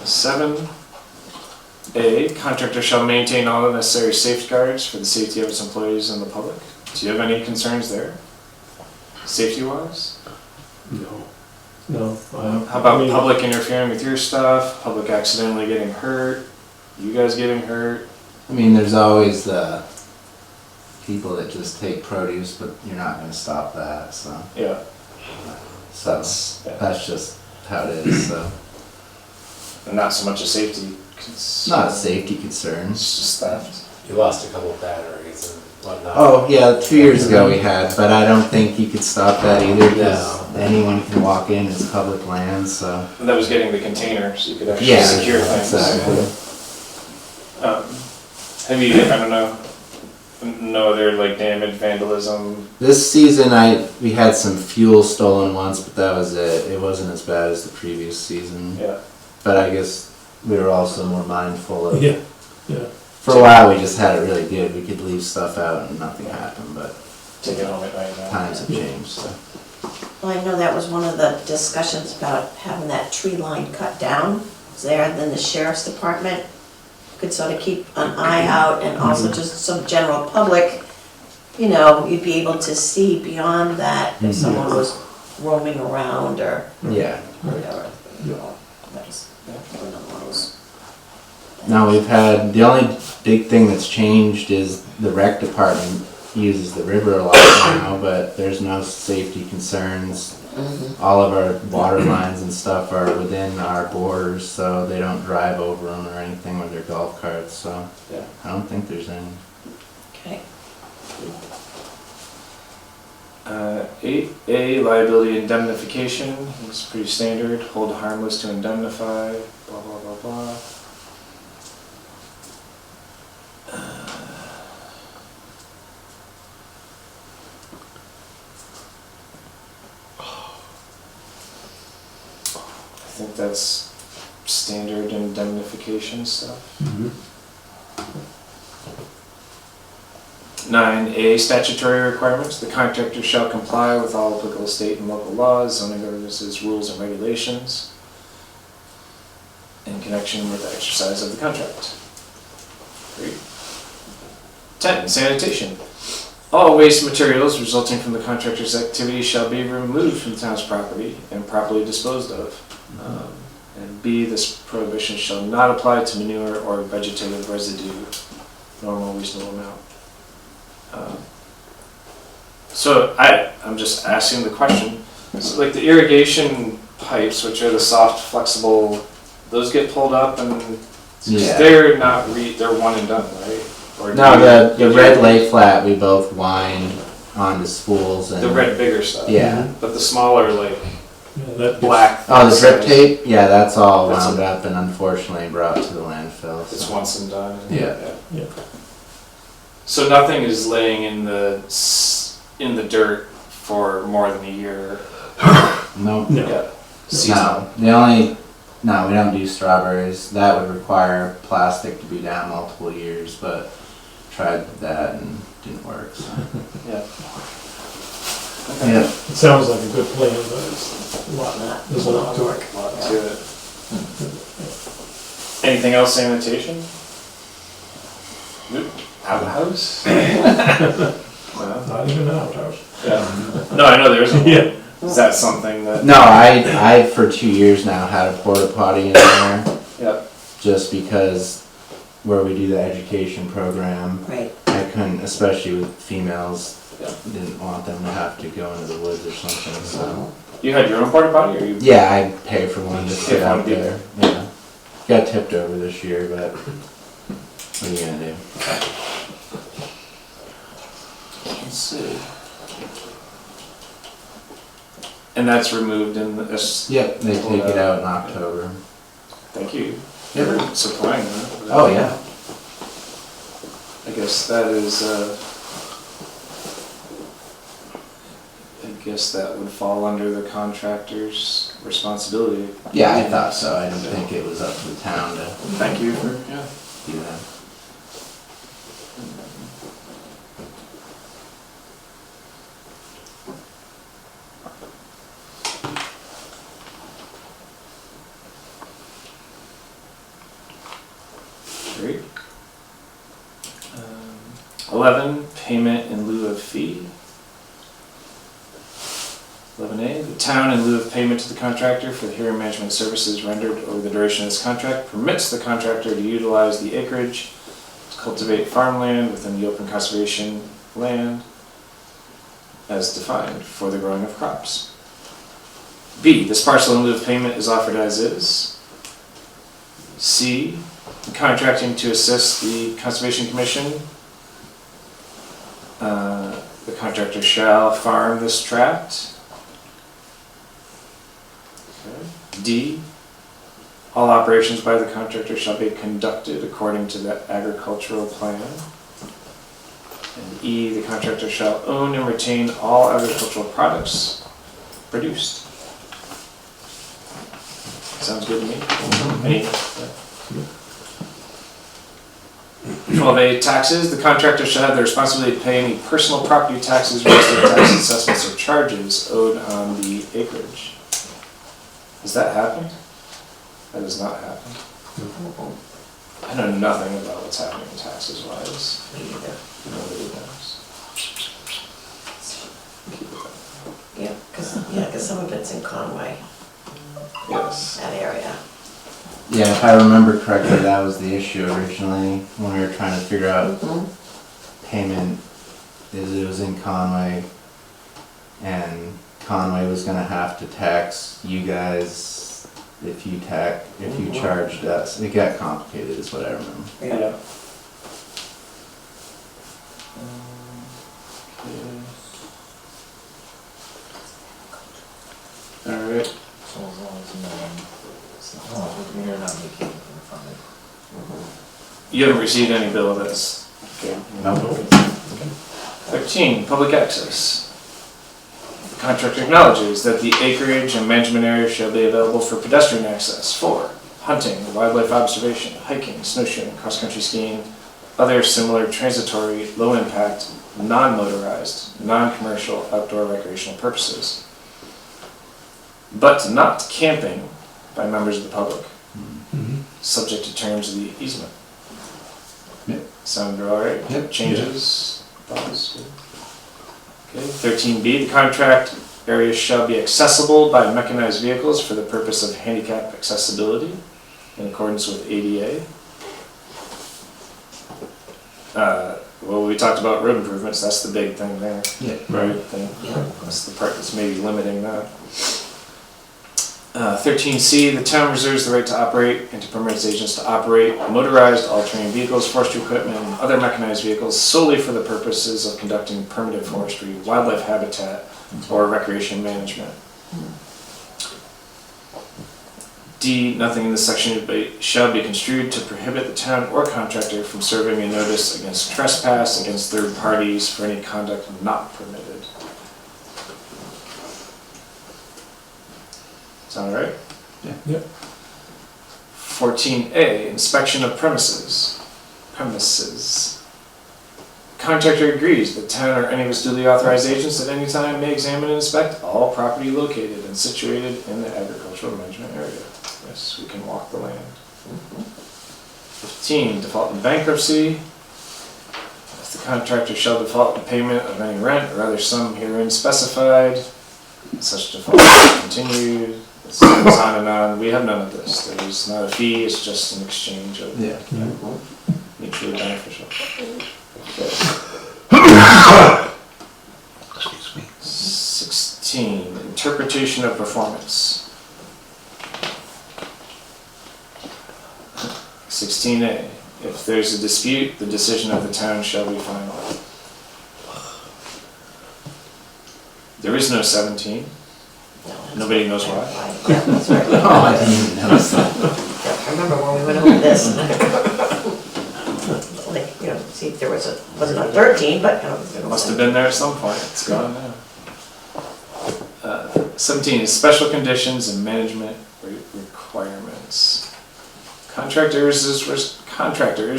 7A, contractor shall maintain all the necessary safeguards for the safety of its employees and the public. Do you have any concerns there, safety-wise? No. How about I mean, public interfering with your stuff, public accidentally getting hurt, you guys getting hurt? I mean, there's always the people that just take produce, but you're not gonna stop that, so. Yeah. So, that's just how it is, so. And not so much a safety It's not a safety concern. It's just theft. You lost a couple of batteries and whatnot. Oh, yeah, 2 years ago we had, but I don't think you could stop that either, because anyone can walk in, it's public land, so. And that was getting the container, so you could actually Yeah, secure things. exactly. Have you, I don't know, no other like damage, vandalism? This season, we had some fuel stolen once, but that was it. It wasn't as bad as the previous season. Yeah. But I guess we were also more mindful of. Yeah. For a while, we just had it really good. We could leave stuff out and nothing happened, but Take it home at night now. times have changed, so. Well, I know that was one of the discussions about having that tree line cut down there, then the sheriff's department could sort of keep an eye out, and also just some general public, you know, you'd be able to see beyond that if someone was roaming around or Yeah. whatever. That was one of those. Now we've had, the only big thing that's changed is the rec department uses the river a lot now, but there's no safety concerns. All of our water lines and stuff are within our borders, so they don't drive over them or anything with their golf carts, so Yeah. I don't think there's any. Okay. 8A, liability indemnification, it's pretty standard, hold harmless to indemnify, blah, blah, blah, blah. I think that's standard indemnification stuff. 9A, statutory requirements. The contractor shall comply with all applicable state and local laws, zoning ordinances, rules, and regulations in connection with the exercise of the contract. Great. 10, sanitation. All waste materials resulting from the contractor's activity shall be removed from the town's property and properly disposed of. And B, this prohibition shall not apply to manure or vegetative residue, normal reasonable amount. So I'm just asking the question, so like the irrigation pipes, which are the soft, flexible, those get pulled up and, 'cause Yeah. they're not they're one and done, right? Or do No, you- the red lay flat we both wind onto spools and. The red bigger stuff. Yeah. But the smaller, like, Yeah, that gets- black. Oh, the drip size, tape? Yeah, that's all That's wound up and unfortunately brought to the landfill. It's so. once and done. Yeah. Yeah. So nothing is laying in the dirt for more than a year. No. No. Yeah. Seasonal. No, we don't do strawberries. That would require plastic to be down multiple years, but tried that and didn't work, so. Yeah. Yeah. It sounds like a good plan, but it's a lot, there's a lot to it. Lot to it. Anything else sanitation? Nope. Outhouse? No. Not even an outhouse. Yeah. No, I know there's one. Yeah. Is that something that? No, I for 2 years now had a porta potty in there, Yep. just because where we do the education program, Right. I couldn't, especially with females, Yeah. didn't want them to have to go into the woods or something, so. You had your own porta potty, or you? Yeah, I pay for one to If sit one out be there, yeah. Got tipped over this year, but what are you gonna do? Let's see. And that's removed in this. Yep, they take it out in October. Thank you Yep. for supplying that. Oh, yeah. I guess that is, I guess that would fall under the contractor's responsibility. Yeah, I thought so. I didn't think it was up to the town to Thank you for, yeah. do that. Great. 11, payment in lieu of fee. 11A, the town in lieu of payment to the contractor for the hearing management services rendered over the duration of this contract permits the contractor to utilize the acreage to cultivate farmland within the open conservation land as defined for the growing of crops. B, this parcel in lieu of payment is offered as is. C, contracting to assist the Conservation Commission. The contractor shall farm this tract. Okay. D, all operations by the contractor shall be conducted according to the agricultural plan. And E, the contractor shall own and retain all agricultural products produced. Sounds good to me. Any? 12A, taxes. The contractor shall have the responsibility to pay any personal property taxes, real estate tax assessments, or charges owed on the acreage. Has that happened? That has not happened. I know nothing about what's happening taxes wise. Nobody does. Yeah, cause some of it's in Conway, Yes. that area. Yeah, if I remember correctly, that was the issue originally when we were trying to figure out payment. Is it was in Conway, and Conway was gonna have to tax you guys if you charged us. It got complicated, is what I remember. Yeah. All right. So as long as you're not making anything from it. You haven't received any bill of this. Okay. Nope. 13, public access. The contractor acknowledges that the acreage and management area shall be available for pedestrian access for hunting, wildlife observation, hiking, snowshoeing, cross-country skiing, other similar transitory, low-impact, non-motorized, non-commercial outdoor recreational purposes, but not camping by members of the public, subject to terms of the easement. Yep. Sound all right? Yep. Changes? Thoughts? Okay, 13B, the contract areas shall be accessible by mechanized vehicles for the purpose of handicap accessibility in accordance with ADA. Well, we talked about road improvements, that's the big thing there. Yeah. Right. That's the part that's maybe limiting that. 13C, the town reserves the right to operate and to permit its agents to operate motorized all-terrain vehicles, forestry equipment, and other mechanized vehicles solely for the purposes of conducting permitted forestry, wildlife habitat, or recreation management. D, nothing in this section shall be construed to prohibit the town or contractor from serving a notice against trespass against third parties for any conduct not permitted. Sound right? Yeah. Yep. 14A, inspection of premises. Contractor agrees the town or any of its duly authorized agents at any time may examine and inspect all property located and situated in the agricultural management area. Yes, we can walk the land. 15, default in bankruptcy. If the contractor shall default in payment of any rent or other sum herein specified, such default is continued. It goes on and on. We have none of this. There's not a fee, it's just an exchange of Yeah. mutually beneficial. Excuse me. 16, interpretation of performance. 16A, if there's a dispute, the decision of the town shall be final. There is no 17. Nobody knows why. Yeah, that's right. Oh, I didn't even notice that. I remember when we went over this. Like, you know, see, there wasn't a 13, but, you know. It must have been there at some point, it's gone now. 17 is special conditions and management requirements. Contractor is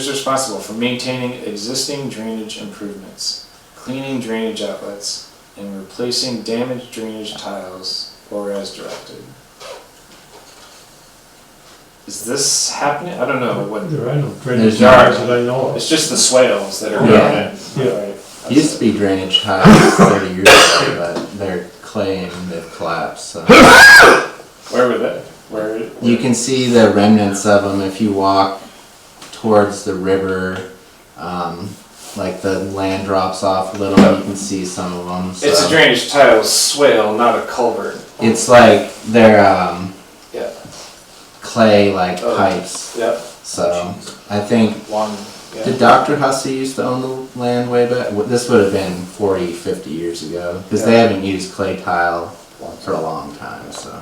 responsible for maintaining existing drainage improvements, cleaning drainage outlets, and replacing damaged drainage tiles or as directed. Is this happening? I don't know what. There are no drainage There are. lines that I know of. It's just the swales that are Yeah. going in. Yeah. Right? Used to be drainage tiles 30 years ago, but they're clay and they've collapsed. So. Where were they? Where? You can see the remnants of them if you walk towards the river. Like the land drops off a little, you can see some of them. So. It's a drainage tile swale, not a culvert. It's like they're Yeah. clay like Oh. pipes. Yep. So I think One. Yeah. did Dr. Hussey used to own the land way back? This would have been 40, 50 years ago because they haven't used clay tile for a long time. So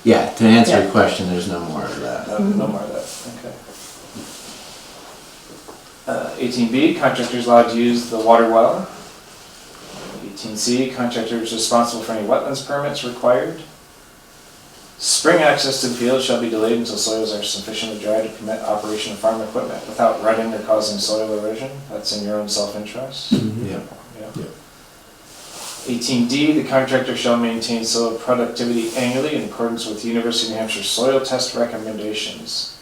yeah, to answer your question, there's no more of that. No more of that. Okay. 18B, contractors allowed to use the water well. 18C, contractors responsible for any wetlands permits required. Spring access to the field shall be delayed until soils are sufficiently dry to permit operation of farm equipment without rutting or causing soil erosion. That's in your own self-interest. Yeah. Yeah. 18D, the contractor shall maintain soil productivity annually in accordance with University of New Hampshire soil test recommendations.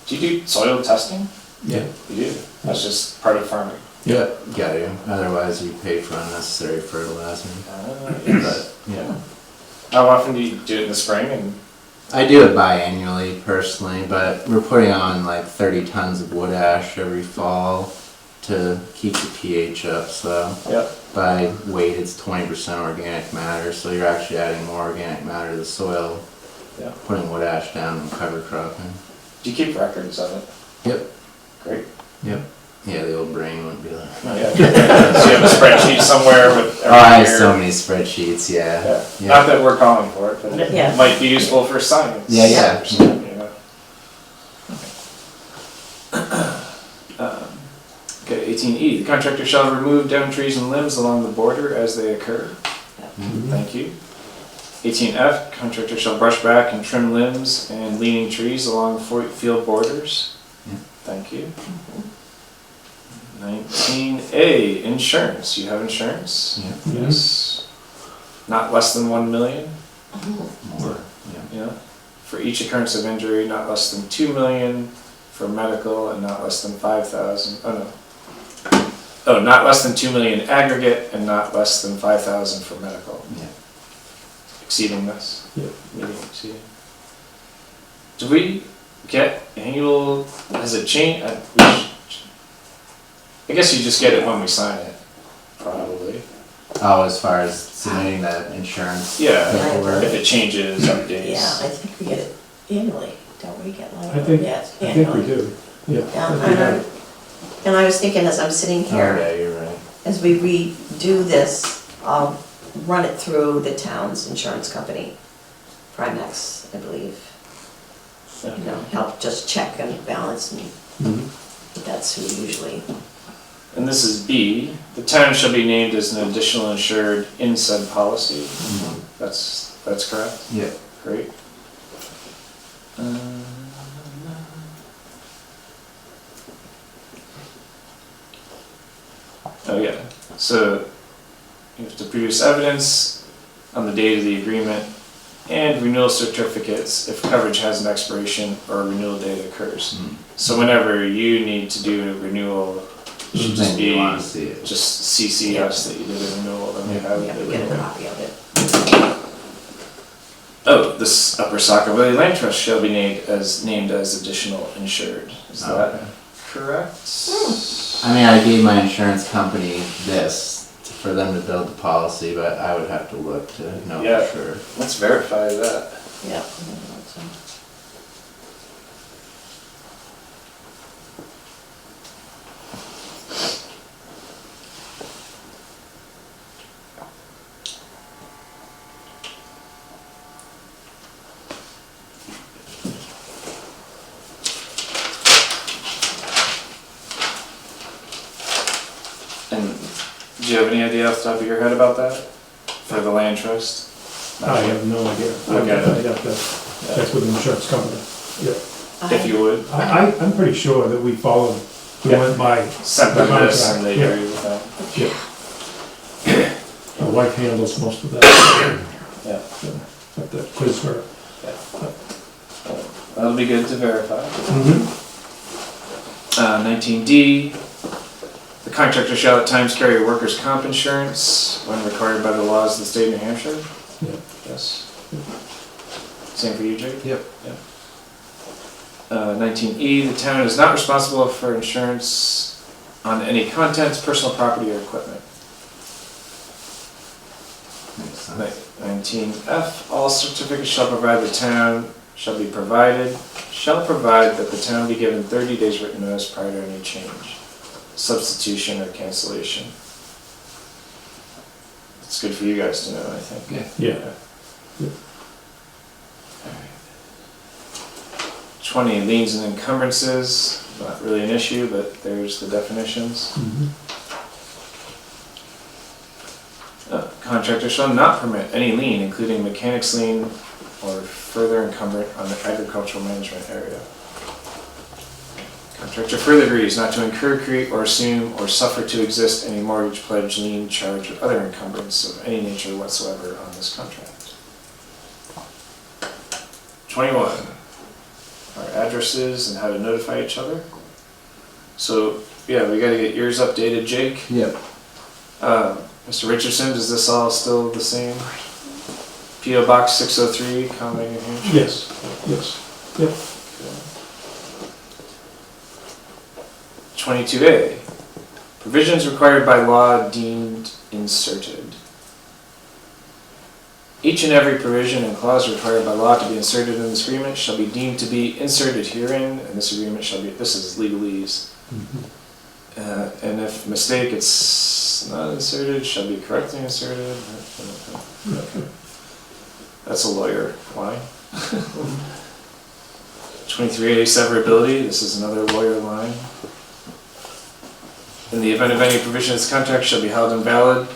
Do you do soil testing? Yeah. You do. That's just part of farming. Yeah, got to. Otherwise, you pay for unnecessary fertilizer. Yes. But yeah, How often do you do it in the spring? And I do it biannually personally, but we're putting on like 30 tons of wood ash every fall to keep the pH up. So yeah, by weight, it's 20% organic matter. So you're actually adding more organic matter to the soil. Yeah. Putting wood ash down and cover cropping. do you keep records of it? Yep. Great. Yep. Yeah, the old brain wouldn't be like. Oh, yeah. So you have a spreadsheet somewhere with Oh, I every have year. so many spreadsheets. Yeah. Yeah. Yeah. Not that we're calling for it, but it Yeah. might be useful for science. Yeah, yeah. or something, you know. Okay, 18E, the contractor shall remove down trees and limbs along the border as they occur. Thank you. 18F, contractor shall brush back and trim limbs and leaning trees along field borders. Yeah. Thank you. 19A, insurance. You have insurance? Yeah. Yes. Not less than 1 million? More. Yeah. Yeah. For each occurrence of injury, not less than 2 million for medical and not less than 5,000. Oh no. not less than 2 million aggregate and not less than 5,000 for medical. Yeah. Exceeding this? Yeah. Meeting exceeding. Do we get annual, has it changed? I guess you just get it when we sign it, probably. Oh, as far as submitting the insurance Yeah, paperwork. if it changes, updates. Yeah, I think we get it annually, don't we get like? I think- Yes, I think we annually. do, yeah. Yeah, I think we have. and I was thinking as I'm sitting Oh, here, yeah, you're right. as we redo this, I'll run it through the town's insurance company, Primex, I believe. You know, help just check and balance, and Mhm. that's who usually, And this is B, the town shall be named as an additional insured in said policy. That's correct? Yeah. Great. Oh yeah, so you have to produce evidence on the date of the agreement and renewal certificates if coverage has an expiration or a renewal date occurs. Mm. So whenever you need to do a renewal, it should just Then you be, wanna see it. just CC us that you did a renewal, then we have we have the to get a renewal. copy of it. Oh, this Upper Saco Valley Land Trust shall be named as additional insured. Is that Okay. correct? I mean, I gave my insurance company this for them to build the policy, but I would have to look to know Yeah. for sure. Let's verify that. Yeah. And do you have any idea off the top of your head about that? For the land trust? I have no idea. Okay. I'd have to, that's with the insurance company. Yeah. If you would, I'm pretty sure that we followed, we Yeah. went by, send them this and they Yeah. agree with that. my wife handles most of that. Yeah. But that quiz her. That'll be good to verify. Mm-hmm. 19D, the contractor shall at times carry workers' comp insurance when required by the laws of the state of New Hampshire. Yeah. Yes. Same for you, Jake? Yep. 19E, the town is not responsible for insurance on any contents, personal property, or equipment. Makes sense. 19F, all certificates shall provide provide that the town be given 30 days written notice prior to any change, substitution, or cancellation. It's good for you guys to know, I think. Yeah. 20, liens and encumbrances, not really an issue, but there's the definitions. Mhm. Contractor shall not permit any lien, including mechanics lien or further encumbrance on the agricultural management area. Contractor further agrees not to incur, create, or assume, or suffer to exist any mortgage, pledge, lien, charge, or other encumbrance of any nature whatsoever on this contract. 21, our addresses and how to notify each other. So, yeah, we gotta get yours updated, Jake. Yep. Mr. Richardson, is this all still the same? P.O. Box 603, Conway, New Hampshire? Yes, yes. 22A, provisions required by law deemed inserted. Each and every provision and clause required by law to be inserted in this agreement shall be deemed to be inserted herein, and this agreement shall be, this is legalese. Mhm. And if mistake, it's not inserted, shall be correctly inserted. That's a lawyer line. 23A, severability, this is another lawyer line. In the event of any provision of this contract shall be held invalid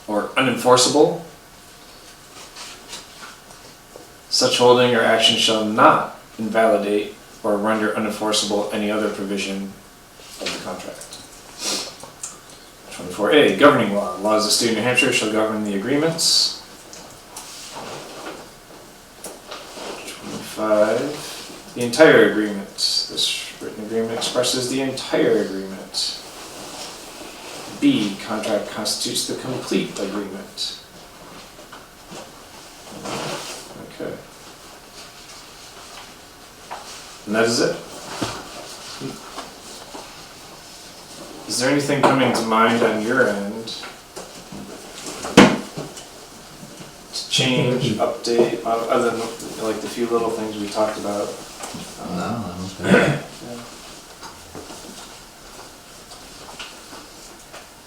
or unenforceable, such holding or action shall not invalidate or render unenforceable any other provision of the contract. 24A, governing law. Laws of the state of New Hampshire shall govern the agreements. 25, the entire agreement. This written agreement expresses the entire agreement. B, contract constitutes the complete agreement. Okay. And that is it. Is there anything coming to mind on your end? To change, update, other than like the few little things we talked about? No, I don't think.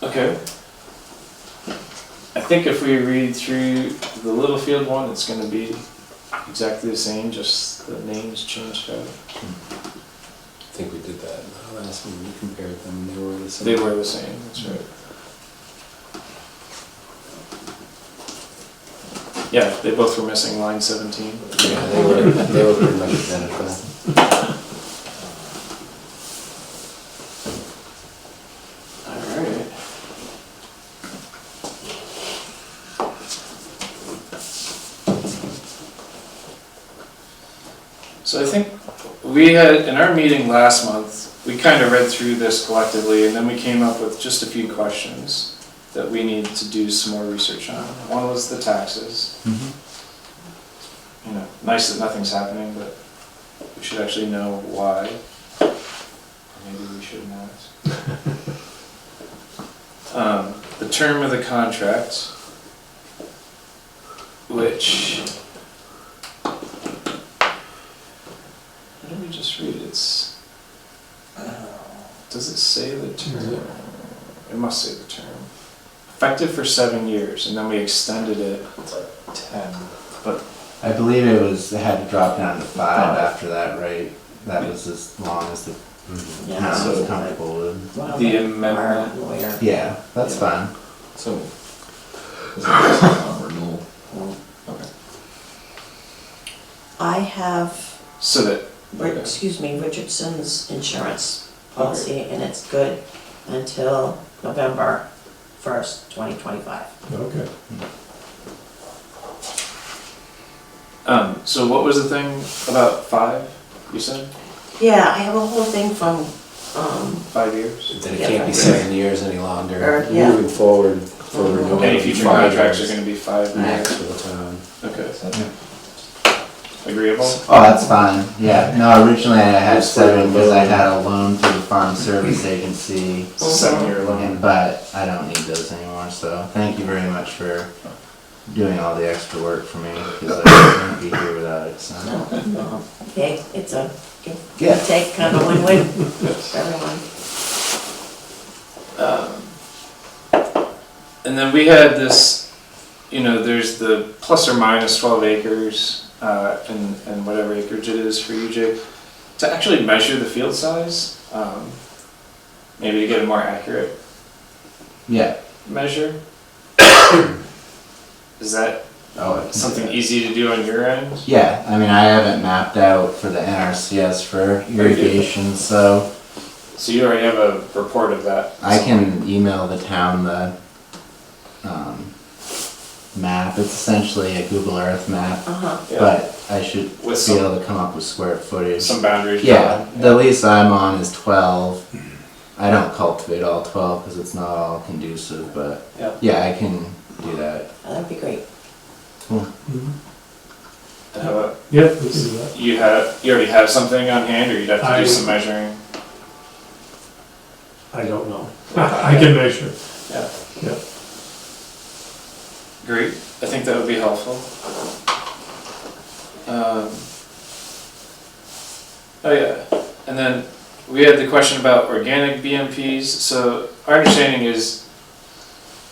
Okay. I think if we read through the Littlefield one, it's gonna be exactly the same, just the names changed out. I think we did that last when we compared them, they were the same. They were the same, that's right. Yeah, they both were missing line 17. Yeah, they were pretty much identical. Alright. So I think we had, in our meeting last month, we kind of read through this collectively and then we came up with just a few questions that we need to do some more research on. One was the taxes. You know, nice that nothing's happening, but we should actually know why. Or maybe we shouldn't ask. The term of the contract, which, what did we just read? It's, does it say the term? It must say the term. Effective for 7 years, and then we extended it to 10, but I believe it had to drop down to 5 after that, right? That was as long as the Yeah. town was comfortable with. Well, The our amendment. lawyer. Yeah, that's fine. So, is it renewal? Okay. I have, so that, excuse me, Richardson's insurance policy, and it's good until November 1st, 2025. Okay. So what was the thing about 5, you said? Yeah, I have a whole thing from, 5 years? That it Yeah, can't be 7 years any longer, Or, yeah. moving forward for renewal. Any future 5 contracts are years gonna be 5 Max years? for the town. Okay. Agreeable? Oh, that's fine. Yeah, no, originally I had 7 because I had a loan through the Farm Service Agency, It's a 7-year loan. and, but I don't need those anymore, so thank you very much for doing all the extra work for me, because I wouldn't be here without it, so. no, okay, it's a give Yeah. and take kind of win-win for everyone. And then we had this, you know, there's the plus or minus 12 acres, and whatever acreage it is for you, Jake, to actually measure the field size, maybe to get a more accurate Yeah. measure. Is that Oh, I can something do that. easy to do on your end? Yeah, I mean, I haven't mapped out for the NRCS for irrigation, so So you already have a report of that? I can email the town the map. It's essentially a Google Earth map, Uh-huh. Yeah. but I should With be some- able to come up with square footage. Some boundaries? Yeah, drawn? the lease I'm on is 12. I don't cultivate all 12 because it's not all conducive, but Yeah. yeah, I can do that. That'd be great. Mhm. And how about, Yep, we can do that. you already have something on hand, or you'd have to I- do some measuring? I don't know. I can measure. Yeah. Yep. Great, I think that would be helpful. Oh yeah, and then we had the question about organic BMPs. So our understanding is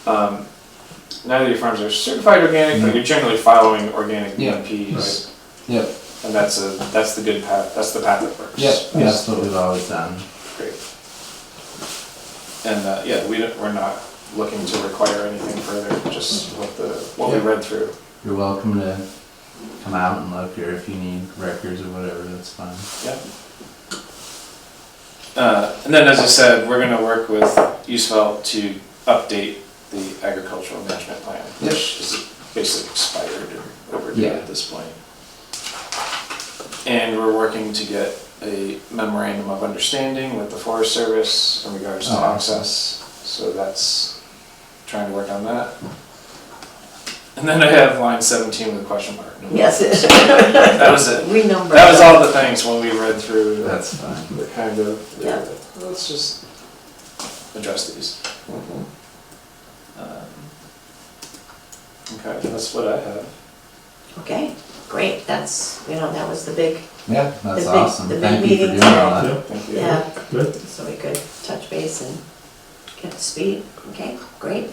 neither of your farms are certified organic, but you're generally following organic Yeah, BMPs. Yep, And that's the good path, that's the path that works. yep, that's what we've always done. Great. And yeah, we're not looking to require anything further, just what we Yeah. read through. You're welcome to come out and look, or if you need records or whatever, that's fine. Yeah. And then, as I said, we're gonna work with USFL to update the agricultural management plan, which is basically expired or overdue Yeah. at this point. And we're working to get a memorandum of understanding with the Forest Service in regards to Oh, awesome. access. So that's, trying to work on that. And then I have line 17 with a question mark. Yes, That was it. we numbered. That was all the things when we read through That's fine. the kind of, Yeah. let's just address these. Okay, that's what I have. Okay, great, that's, that was the big, Yeah, that's big- awesome. the big Thank you for meeting doing all today. that. Yep, Thank you. yeah, good. so we could touch base and get up to speed. Okay, great.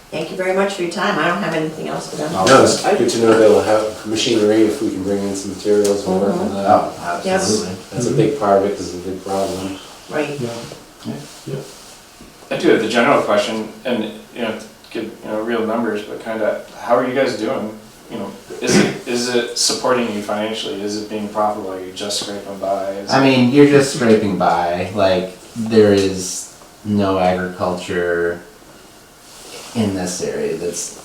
Thank you very much for your time. I don't have anything else for them. Oh. No, it's good to know they'll have machinery if we can bring in some materials and work on that. Oh, absolutely. That's a big part of it, because it's a big problem. Right, Yeah, I do have the general question, and give real numbers, but kind of how are you guys doing? Is it supporting you financially? Is it being profitable? Are you just scraping by? I mean, you're just scraping by. Like, there is no agriculture in this area that's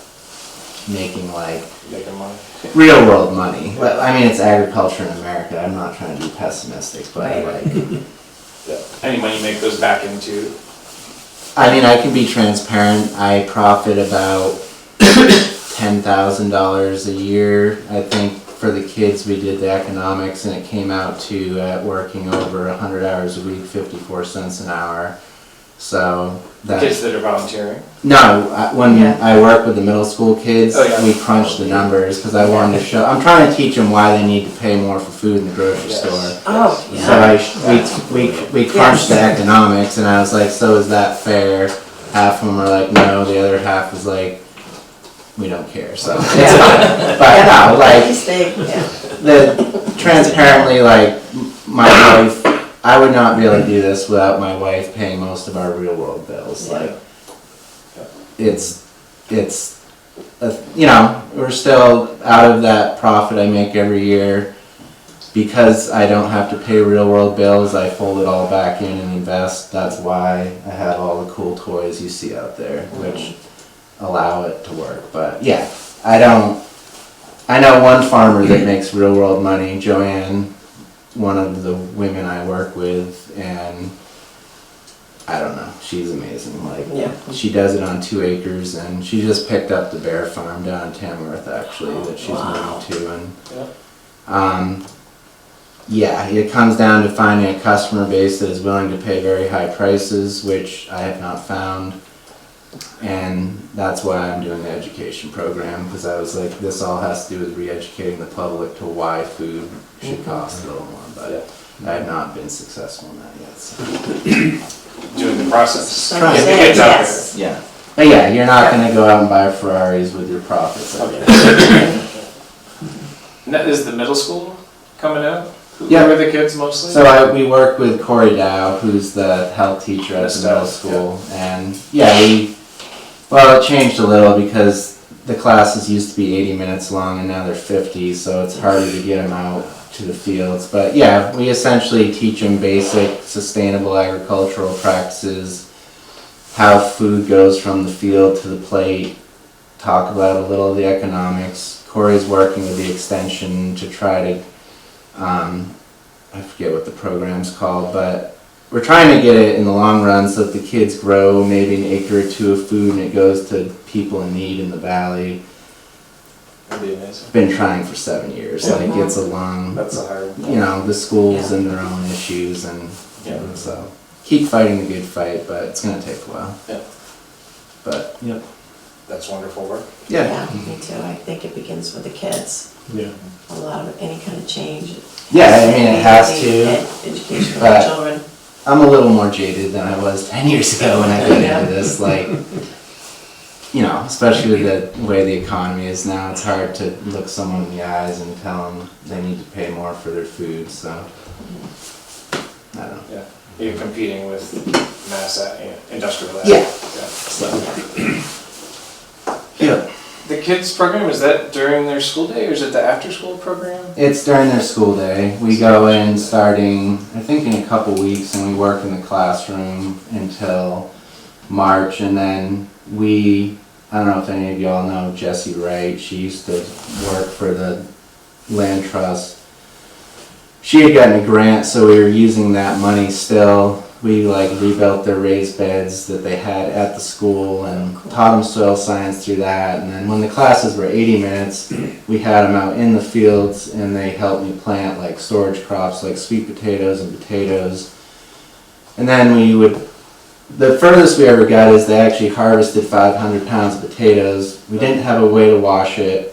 making like Making money. real world money. But I mean, it's agriculture in America. I'm not trying to be pessimistic, but Right. like, Any money you make goes back into. I mean, I can be transparent. I profit about $10,000 a year. I think for the kids, we did the economics, and it came out to working over 100 hours a week, 54 cents an hour. So that. Kids that are volunteering. No, when Yeah. I work with the middle school kids, Oh, yeah. we crunch the numbers because I wanted to show. I'm trying to teach them why they need to pay more for food in the grocery Yes. store. oh, So yeah, we crunched the economics, and I was like, so is that fair? Half of them are like, no. The other half is like, we don't care. So it's fine. But yeah, no, like at least they, yeah, the transparently, like my wife, I would not be able to do this without my wife paying most of our real world bills. Yeah. Like it's we're still out of that profit I make every year. Because I don't have to pay real world bills, I fold it all back in and invest. That's why I have all the cool toys you see out there, which allow it to work. But yeah, I know one farmer that makes real world money, Joanne, one of the women I work with, and I don't know, she's amazing. Like, Yeah. she does it on 2 acres, and she just picked up the bear farm down in Tamworth, actually, that she's Wow. moving to. And Yeah. yeah, it comes down to finding a customer base that is willing to pay very high prices, which I have not found. And that's why I'm doing the education program, because I was like, this all has to do with re-educating the public to why food should cost a little more. But I have not been successful in that yet. So. Doing the process. So Trying to Get the kids out yes. Yeah. But yeah, you're not going to go out and buy Ferraris with your profits. Okay. Now, is the middle school coming out? Yeah. Who are the kids mostly? So we work with Corey Dow, who's the health teacher at Miss the middle Dow, school, and yeah, well, it changed a little because the classes used to be 80 minutes long and now they're 50, so it's harder to get them out to the fields. But yeah, we essentially teach them basic sustainable agricultural practices, how food goes from the field to the plate, talk about a little of the economics. Corey's working with the extension to try to I forget what the program's called, but we're trying to get it in the long run so that the kids grow maybe an acre or two of food and it goes to people in need in the valley. That'd be amazing. Been trying for 7 years. Yeah. Like, it's a long, That's a hard. the schools Yeah. and their own issues, and Yeah. so keep fighting the good fight, but it's gonna take a while. Yeah. But yeah, That's wonderful work. Yeah, me too. I think it begins with the kids. yeah. A lot of any kind of change. Yeah, I mean, it has The to. education of but- the children. I'm a little more jaded than I was 10 years ago when I got Yeah. into this. Like, especially with the way the economy is now, it's hard to look someone in the eyes and tell them they need to pay more for their food. So, I don't know. Yeah. You're competing with industrial. Yeah. So. Yeah. The kids program, is that during their school day or is it the after school program? It's during their school day. We go in starting, I think, in a couple weeks, and we work in the classroom until March, and then I don't know if any of y'all know Jessie Wright. She used to work for the land trust. She had gotten a grant, so we were using that money still. we like rebuilt their raised beds that they had at the school and taught them soil science through that. And then when the classes were 80 minutes, we had them out in the fields and they helped me plant like storage crops like sweet potatoes and potatoes. And then the furthest we ever got is they actually harvested 500 pounds of potatoes. We didn't have a way to wash it.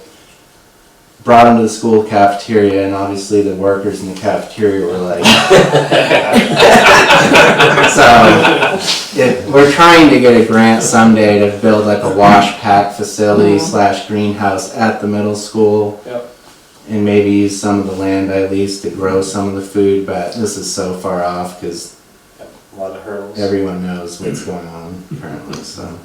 Brought them to the school cafeteria, and obviously the workers in the cafeteria were like, so we're trying to get a grant someday to build like a wash pack facility / greenhouse at the middle school. Yep. And maybe use some of the land I leased to grow some of the food, but this is so far off because A lot of hurdles. everyone knows what's going on apparently, so.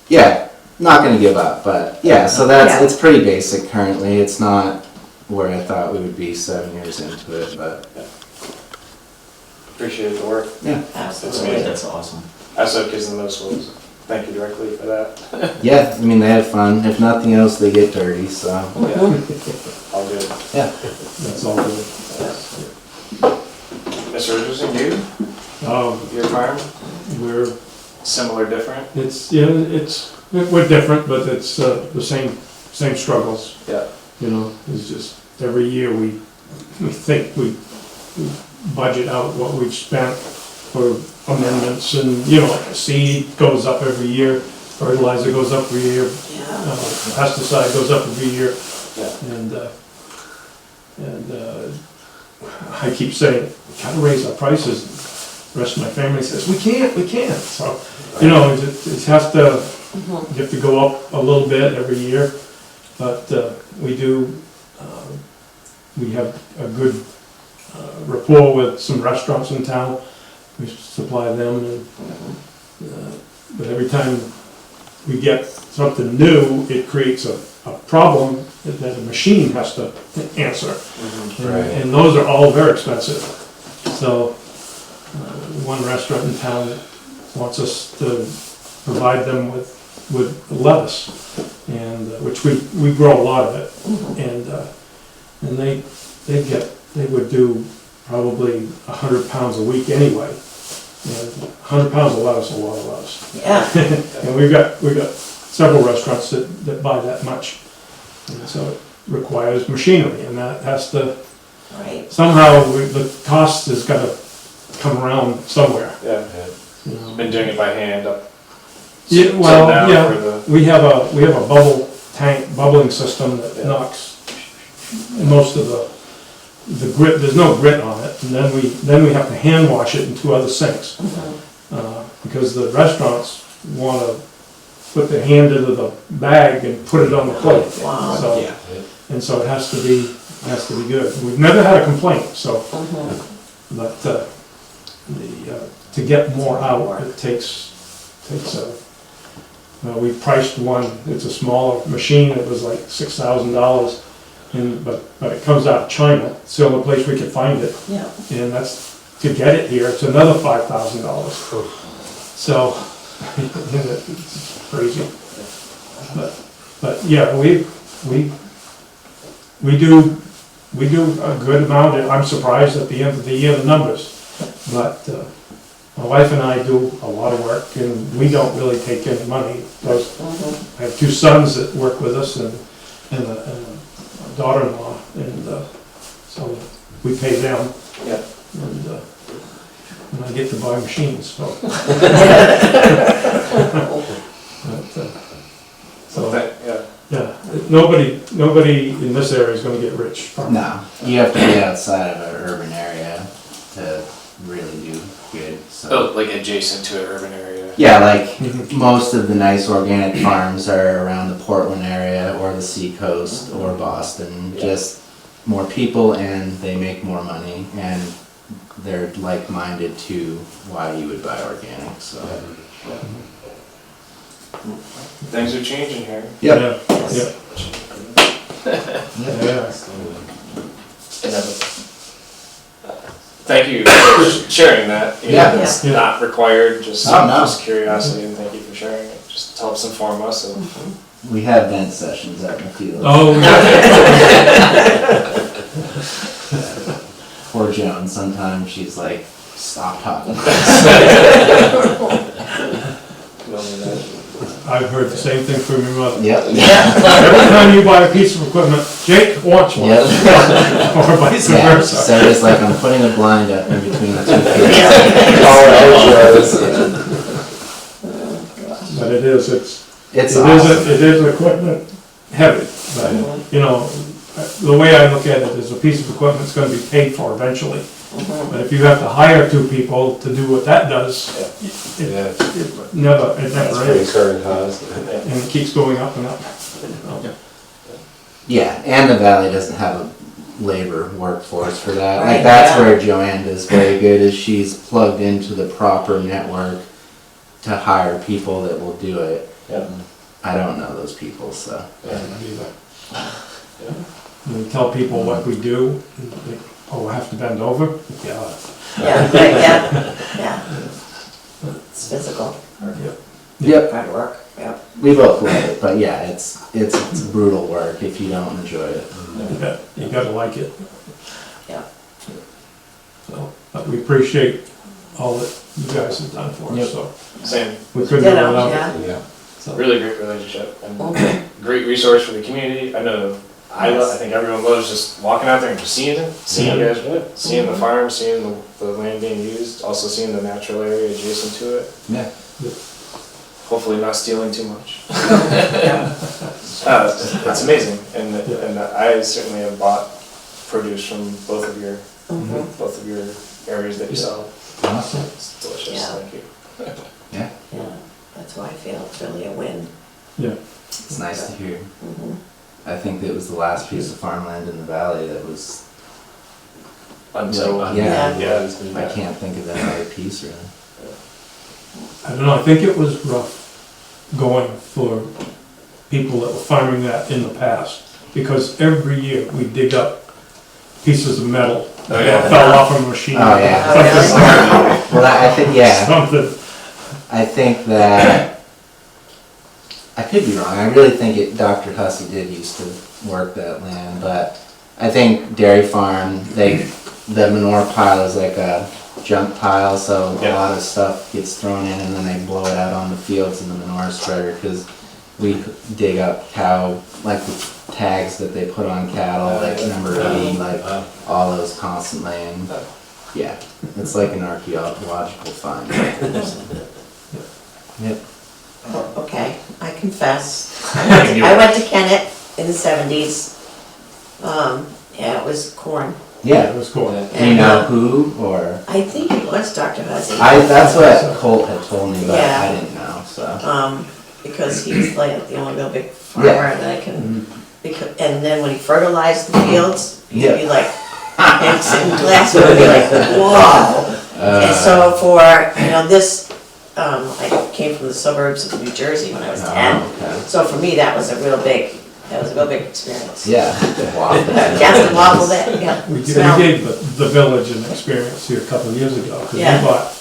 Yeah, not gonna give up, but yeah, so it's pretty basic currently. It's not where I thought we would be 7 years into it, but Appreciate the work. yeah. Absolutely. That's awesome. I also have kids in those schools. Thank you directly for that. Yeah, I mean, they have fun. If nothing else, they get dirty, so. Mhm. All good. That's all good. Mr. Richardson, you? Your farm? We're, Similar, different? we're different, but it's the same struggles. Yeah. You know, it's just every year we think we budget out what we've spent for amendments and, you know, like seed goes up every year, fertilizer goes up every year, Yeah. pesticide goes up every year. Yeah. And I keep saying, we gotta raise our prices. The rest of my family says, we can't. So, you know, it has to, you have to go up a little bit every year. But we do, we have a good rapport with some restaurants in town. We supply them, and, but every time we get something new, it creates a problem that a machine has to answer. And those are all very expensive. So one restaurant in town wants us to provide them with lettuce, and which we grow a lot of it, and they would do probably 100 pounds a week anyway. And 100 pounds of lettuce is a lot of lettuce. Yeah. And we've got several restaurants that buy that much, and so it requires machinery, and that has to Right. somehow the cost has got to come around somewhere. Yeah. You know? Been doing it by hand up. Yeah, till well, now yeah. for the- We have a bubbling system that knocks most of the grit. There's no grit on it, and then we have to hand wash it in 2 other sinks because the restaurants want to put their hand into the bag and put it on the plate. Wow. So, and so it has to be good. We've never had a complaint. So, but to get more out, it takes a. We priced one. It's a smaller machine. It was like $6,000, but it comes out of China. It's the only place we could find it, Yeah. and that's to get it here. It's another $5,000. So it's crazy. But yeah, we do a good amount. I'm surprised at the end of the year the numbers, but. My wife and I do a lot of work, and we don't really take any money. I have 2 sons that work with us, and a daughter-in-law, and so we pay them. Yeah. And I get to buy machines. So. Yeah, nobody in this area is going to get rich from it. No, you have to be outside of an urban area to really do good. So. Oh, like adjacent to an urban area. Yeah, like most of the nice organic farms are around the Portland area or the Seacoast or Boston. Just more people, and they make more money, and they're like-minded to why you would buy organic. So. Things are changing here. Yeah. Thank you for sharing that. You know, Yeah. it's not required, just Oh, no. just curiosity, and thank you for sharing it. Just helps inform us of. We have vent sessions out in the field. Oh. Poor Joan, sometimes she's like, Stop talking. I've heard the same thing from your mother. Yep. Every time you buy a piece of equipment, Jake wants one. Yep. Or vice Yeah, versa. so it's like I'm putting a blind up in between the two kids. But it is, It's awesome. it is equipment heavy, but, you know, the way I look at it is a piece of equipment is gonna be paid for eventually. But if you have to hire 2 people to do what that does, Yeah, it never that's pretty is. current cost. And it keeps going up and up. Yeah, and the valley doesn't have a labor workforce for that. Right, Like that's yeah. where Joanne is very good, is she's plugged into the proper network to hire people that will do it. Yeah. I don't know those people, so. We tell people what we do, and they, oh, I have to bend over? Yeah. Yeah, right, yeah. It's physical, Yep, hard work, yeah. we both love it, but yeah, it's brutal work if you don't enjoy it. You gotta like it. Yeah. So, but we appreciate all that you guys have done for Yep. us, so. Same, We couldn't do it Ditto, without it. yeah. Yeah. So, really great relationship and Mhm. great resource for the community. I know, I think everyone loves just walking out there and just seeing it, seeing you guys, seeing the farm, seeing the land being used, also seeing the natural area adjacent to it. Yeah. Hopefully not stealing too much. It's amazing, and I certainly have bought produce from both of your areas that you sell. Awesome. It's delicious, Yeah. thank you. Yeah, that's why I feel it's really a win. It's nice to hear. Mhm. I think it was the last piece of farmland in the valley that was, Until, yeah, yeah. I can't think of another piece really. I don't know, I think it was rough going for people that were farming that in the past, because every year we dig up pieces of metal Oh, that yeah. fell off a machine. Oh, yeah. Oh, Well, I think, yeah, Something, I think that, I could be wrong, I really think Dr. Hussey did used to work that land, but I think Dairy Farm, the manure pile is like a junk pile, so a Yeah. lot of stuff gets thrown in and then they blow it out on the fields in the manure spreader, cause we dig up cow, like the tags that they put on cattle, like number 80, like all those constantly, and yeah, it's like an archaeological find. Yep. Oh, okay, I confess. I went to Kennett in the 70s. Yeah, it was corn. yeah, Yeah, it was cool. do you know who, or? I think it was Dr. Hussey. That's what Colt had told me, but Yeah. I didn't know, so. Because he's like the only real big farmer Yeah. that I can, and then when he fertilized the fields, he'd be Yeah. like, and sit in glass would be like, whoa. And so for, this, I came from the suburbs of New Jersey when I was 10. Okay. So for me, that was a real big experience. Yeah. Wow. Gas and waffle that, yeah. We Smell. gave the village an experience here a couple of years ago, because we Yeah. bought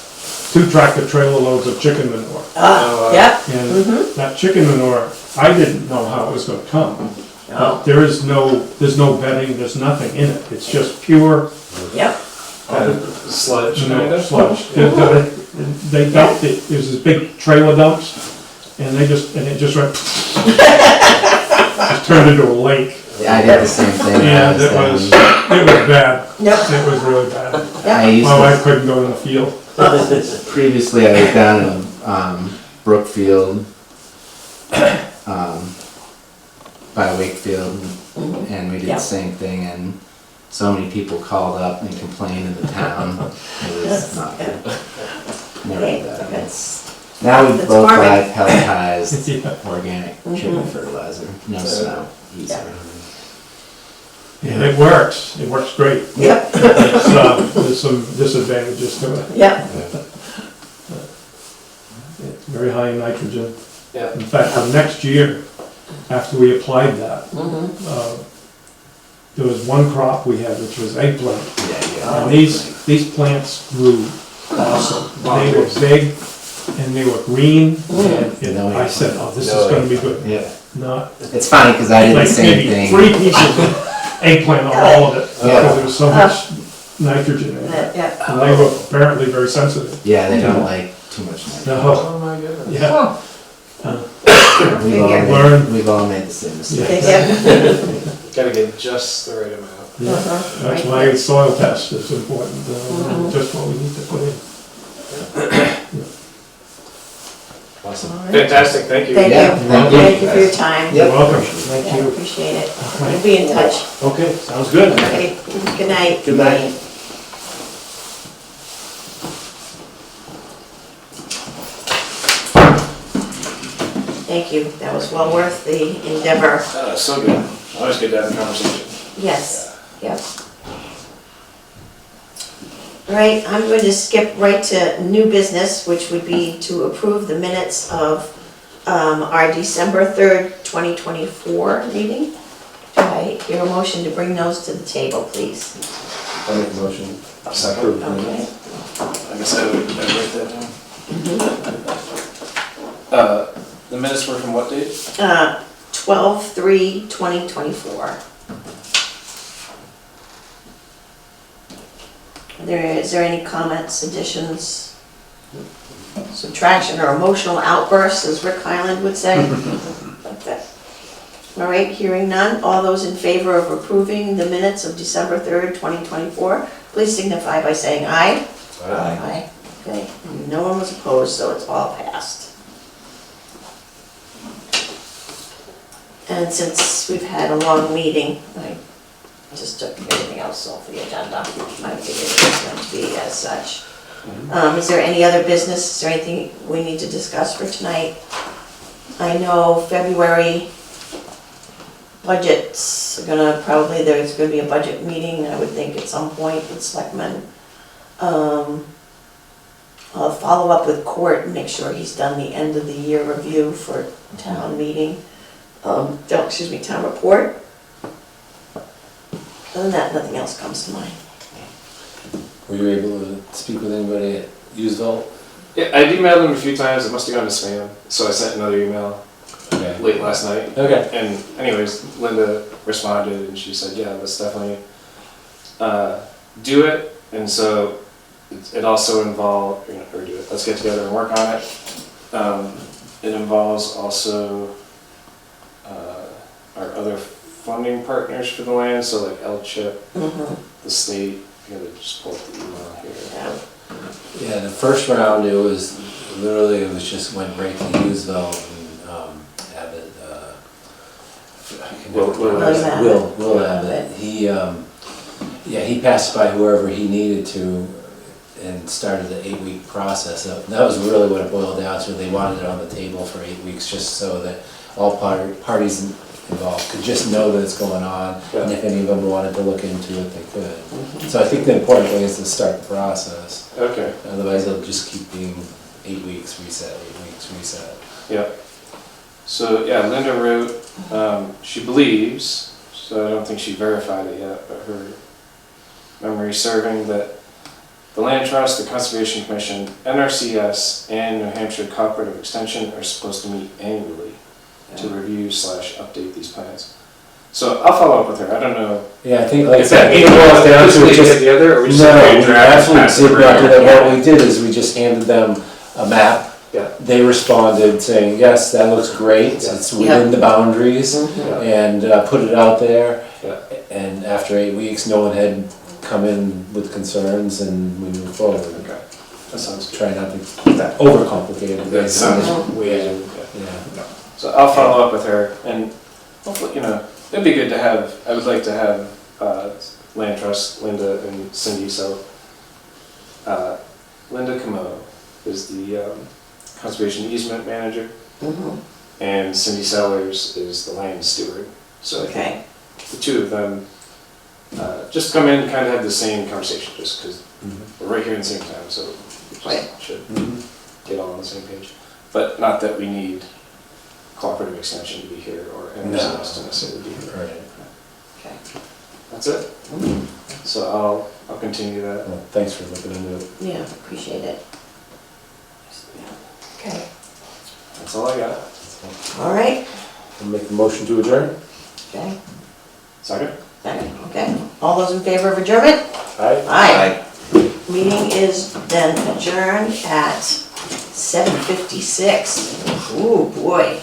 2 tractor trailer loads of chicken manure. Yeah. And that chicken manure, I didn't know how it was gonna come. Oh, But there's no bedding, there's nothing in it, it's just pure, yep. Sludge, you know, kind of. sludge. They dumped it, there's this big trailer dumps, and it just went, just turned into a lake. Yeah, I did the same thing. when I And it down. was bad, Yep. it was really bad. I used My to, wife couldn't go in the field. previously I was down in, Brookfield, by Wakefield, and we did Yeah. the same thing, and so many people called up and complained in the town. It was Yes, not yeah. good. Never Okay, did that. that's, Now we That's both buy farming. pelletized Yeah. organic chicken fertilizer, no snow, easier. And it works great. yep, There's some disadvantages to it. yep. It's very high in nitrogen. Yeah. In fact, the next year, after we applied that, there was one crop we had, which was eggplant. Yeah, And these plants grew awesome. They were big and they were green, and I said, oh, this is gonna be good. yeah. Not It's funny, cause I did the like same maybe thing. 3 pieces of eggplant on all of it, Yeah. because there was so much nitrogen in it. Yeah. And they were apparently very sensitive. Yeah, they don't like too much nitrogen. No, Oh my goodness. yeah. Figure. We've all made the same mistake. Yeah. Gotta get just the right amount. Yeah. Uh-huh. That's Right. why soil test is important, Mhm. just what we need to put in. Awesome. All right. Fantastic, thank you. Thank you. Yeah, thank you. Thank you for your time. You're welcome. Thank Yeah, you. appreciate it. We'll be in touch. Okay, sounds good. Okay, good night. Good night. Thank you, that was well worth the endeavor. So good. Always good to have a conversation. Yes, yep. All right, I'm going to skip right to new business, which would be to approve the minutes of our December 3rd, 2024 meeting. Do I hear a motion to bring those to the table, please? I'll make a motion. Second. Approve the Okay. minutes. I guess I would write that down. The minutes were from what date? 12/3/2024. Is there any comments, additions, subtraction, or emotional outbursts, as Rick Highland would say? Okay. All right, hearing none, all those in favor of approving the minutes of December 3rd, 2024, please signify by saying aye. Aye. Okay, no one was opposed, so it's all passed. And since we've had a long meeting, I just took everything else off the agenda. I figured it was meant to be as such. Is there any other business, is there anything we need to discuss for tonight? I know February budgets are gonna, probably there's gonna be a budget meeting, I would think at some point with selectmen. I'll follow up with Court and make sure he's done the end of the year review for town meeting. Town report. Other than that, nothing else comes to mind. Were you able to speak with anybody at Useville? Yeah, I'd emailed him a few times, it must have gone to spam, so I sent another email Okay. late last night. Okay. And anyways, Linda responded and she said, yeah, let's definitely do it. And so it also involved, or do it, let's get together and work on it. It involves also our other funding partners for the land, so like LCHIP, the state, I gotta just pull up the email here. Yeah. Yeah, the first round, it was just went right to Useville and Abbott, Will Abbott. He passed by whoever he needed to and started the 8-week process. That was really what it boiled down to. They wanted it on the table for 8 weeks just so that all parties involved could just know that it's going on, and if any of them wanted to look into it, they could. So I think the important thing is to start the process. Okay. Otherwise, it'll just keep being 8 weeks reset, 8 weeks reset. Yeah. So, yeah, Linda wrote, she believes, so I don't think she verified it yet, but her memory serving that the Land Trust, the Conservation Commission, NRCS, and New Hampshire Cooperative Extension are supposed to meet annually to review/update these plans. So I'll follow up with her, I don't know. Yeah, I think like Is that it boils down to physically just get together, or we just no, create a we draft and absolutely pass it did not do around? that. What we did is we just handed them a map. Yeah. They responded saying, yes, that looks great, Yeah. it's within the boundaries, Yeah. and put it out there. Yeah. And after 8 weeks, no one had come in with concerns, and we moved forward. Okay, that sounds good. Try not to overcomplicate it. That sounds Mhm. weird. Yeah. So I'll follow up with her, and hopefully, it'd be good to have, I would like to have Land Trust, Linda and Cindy, so Linda Camo is the Conservation Easement Manager, and Cindy Sellers is the Land Steward. So I think Okay, the two of them just come in and kind of have the same conversation, just because we're right here in the same town, so we Right. just should get all on the same page. But not that we need Cooperative Extension to be here or NRCS to necessarily be here. Right. okay. That's it. So I'll continue that. Well, thanks for looking into it. Yeah, appreciate it. Okay, That's all I got. all right, I'll make the motion to adjourn. okay, Second? second, okay. All those in favor of adjournment? Aye. Aye. Meeting is then adjourned at 7:56. Ooh, boy.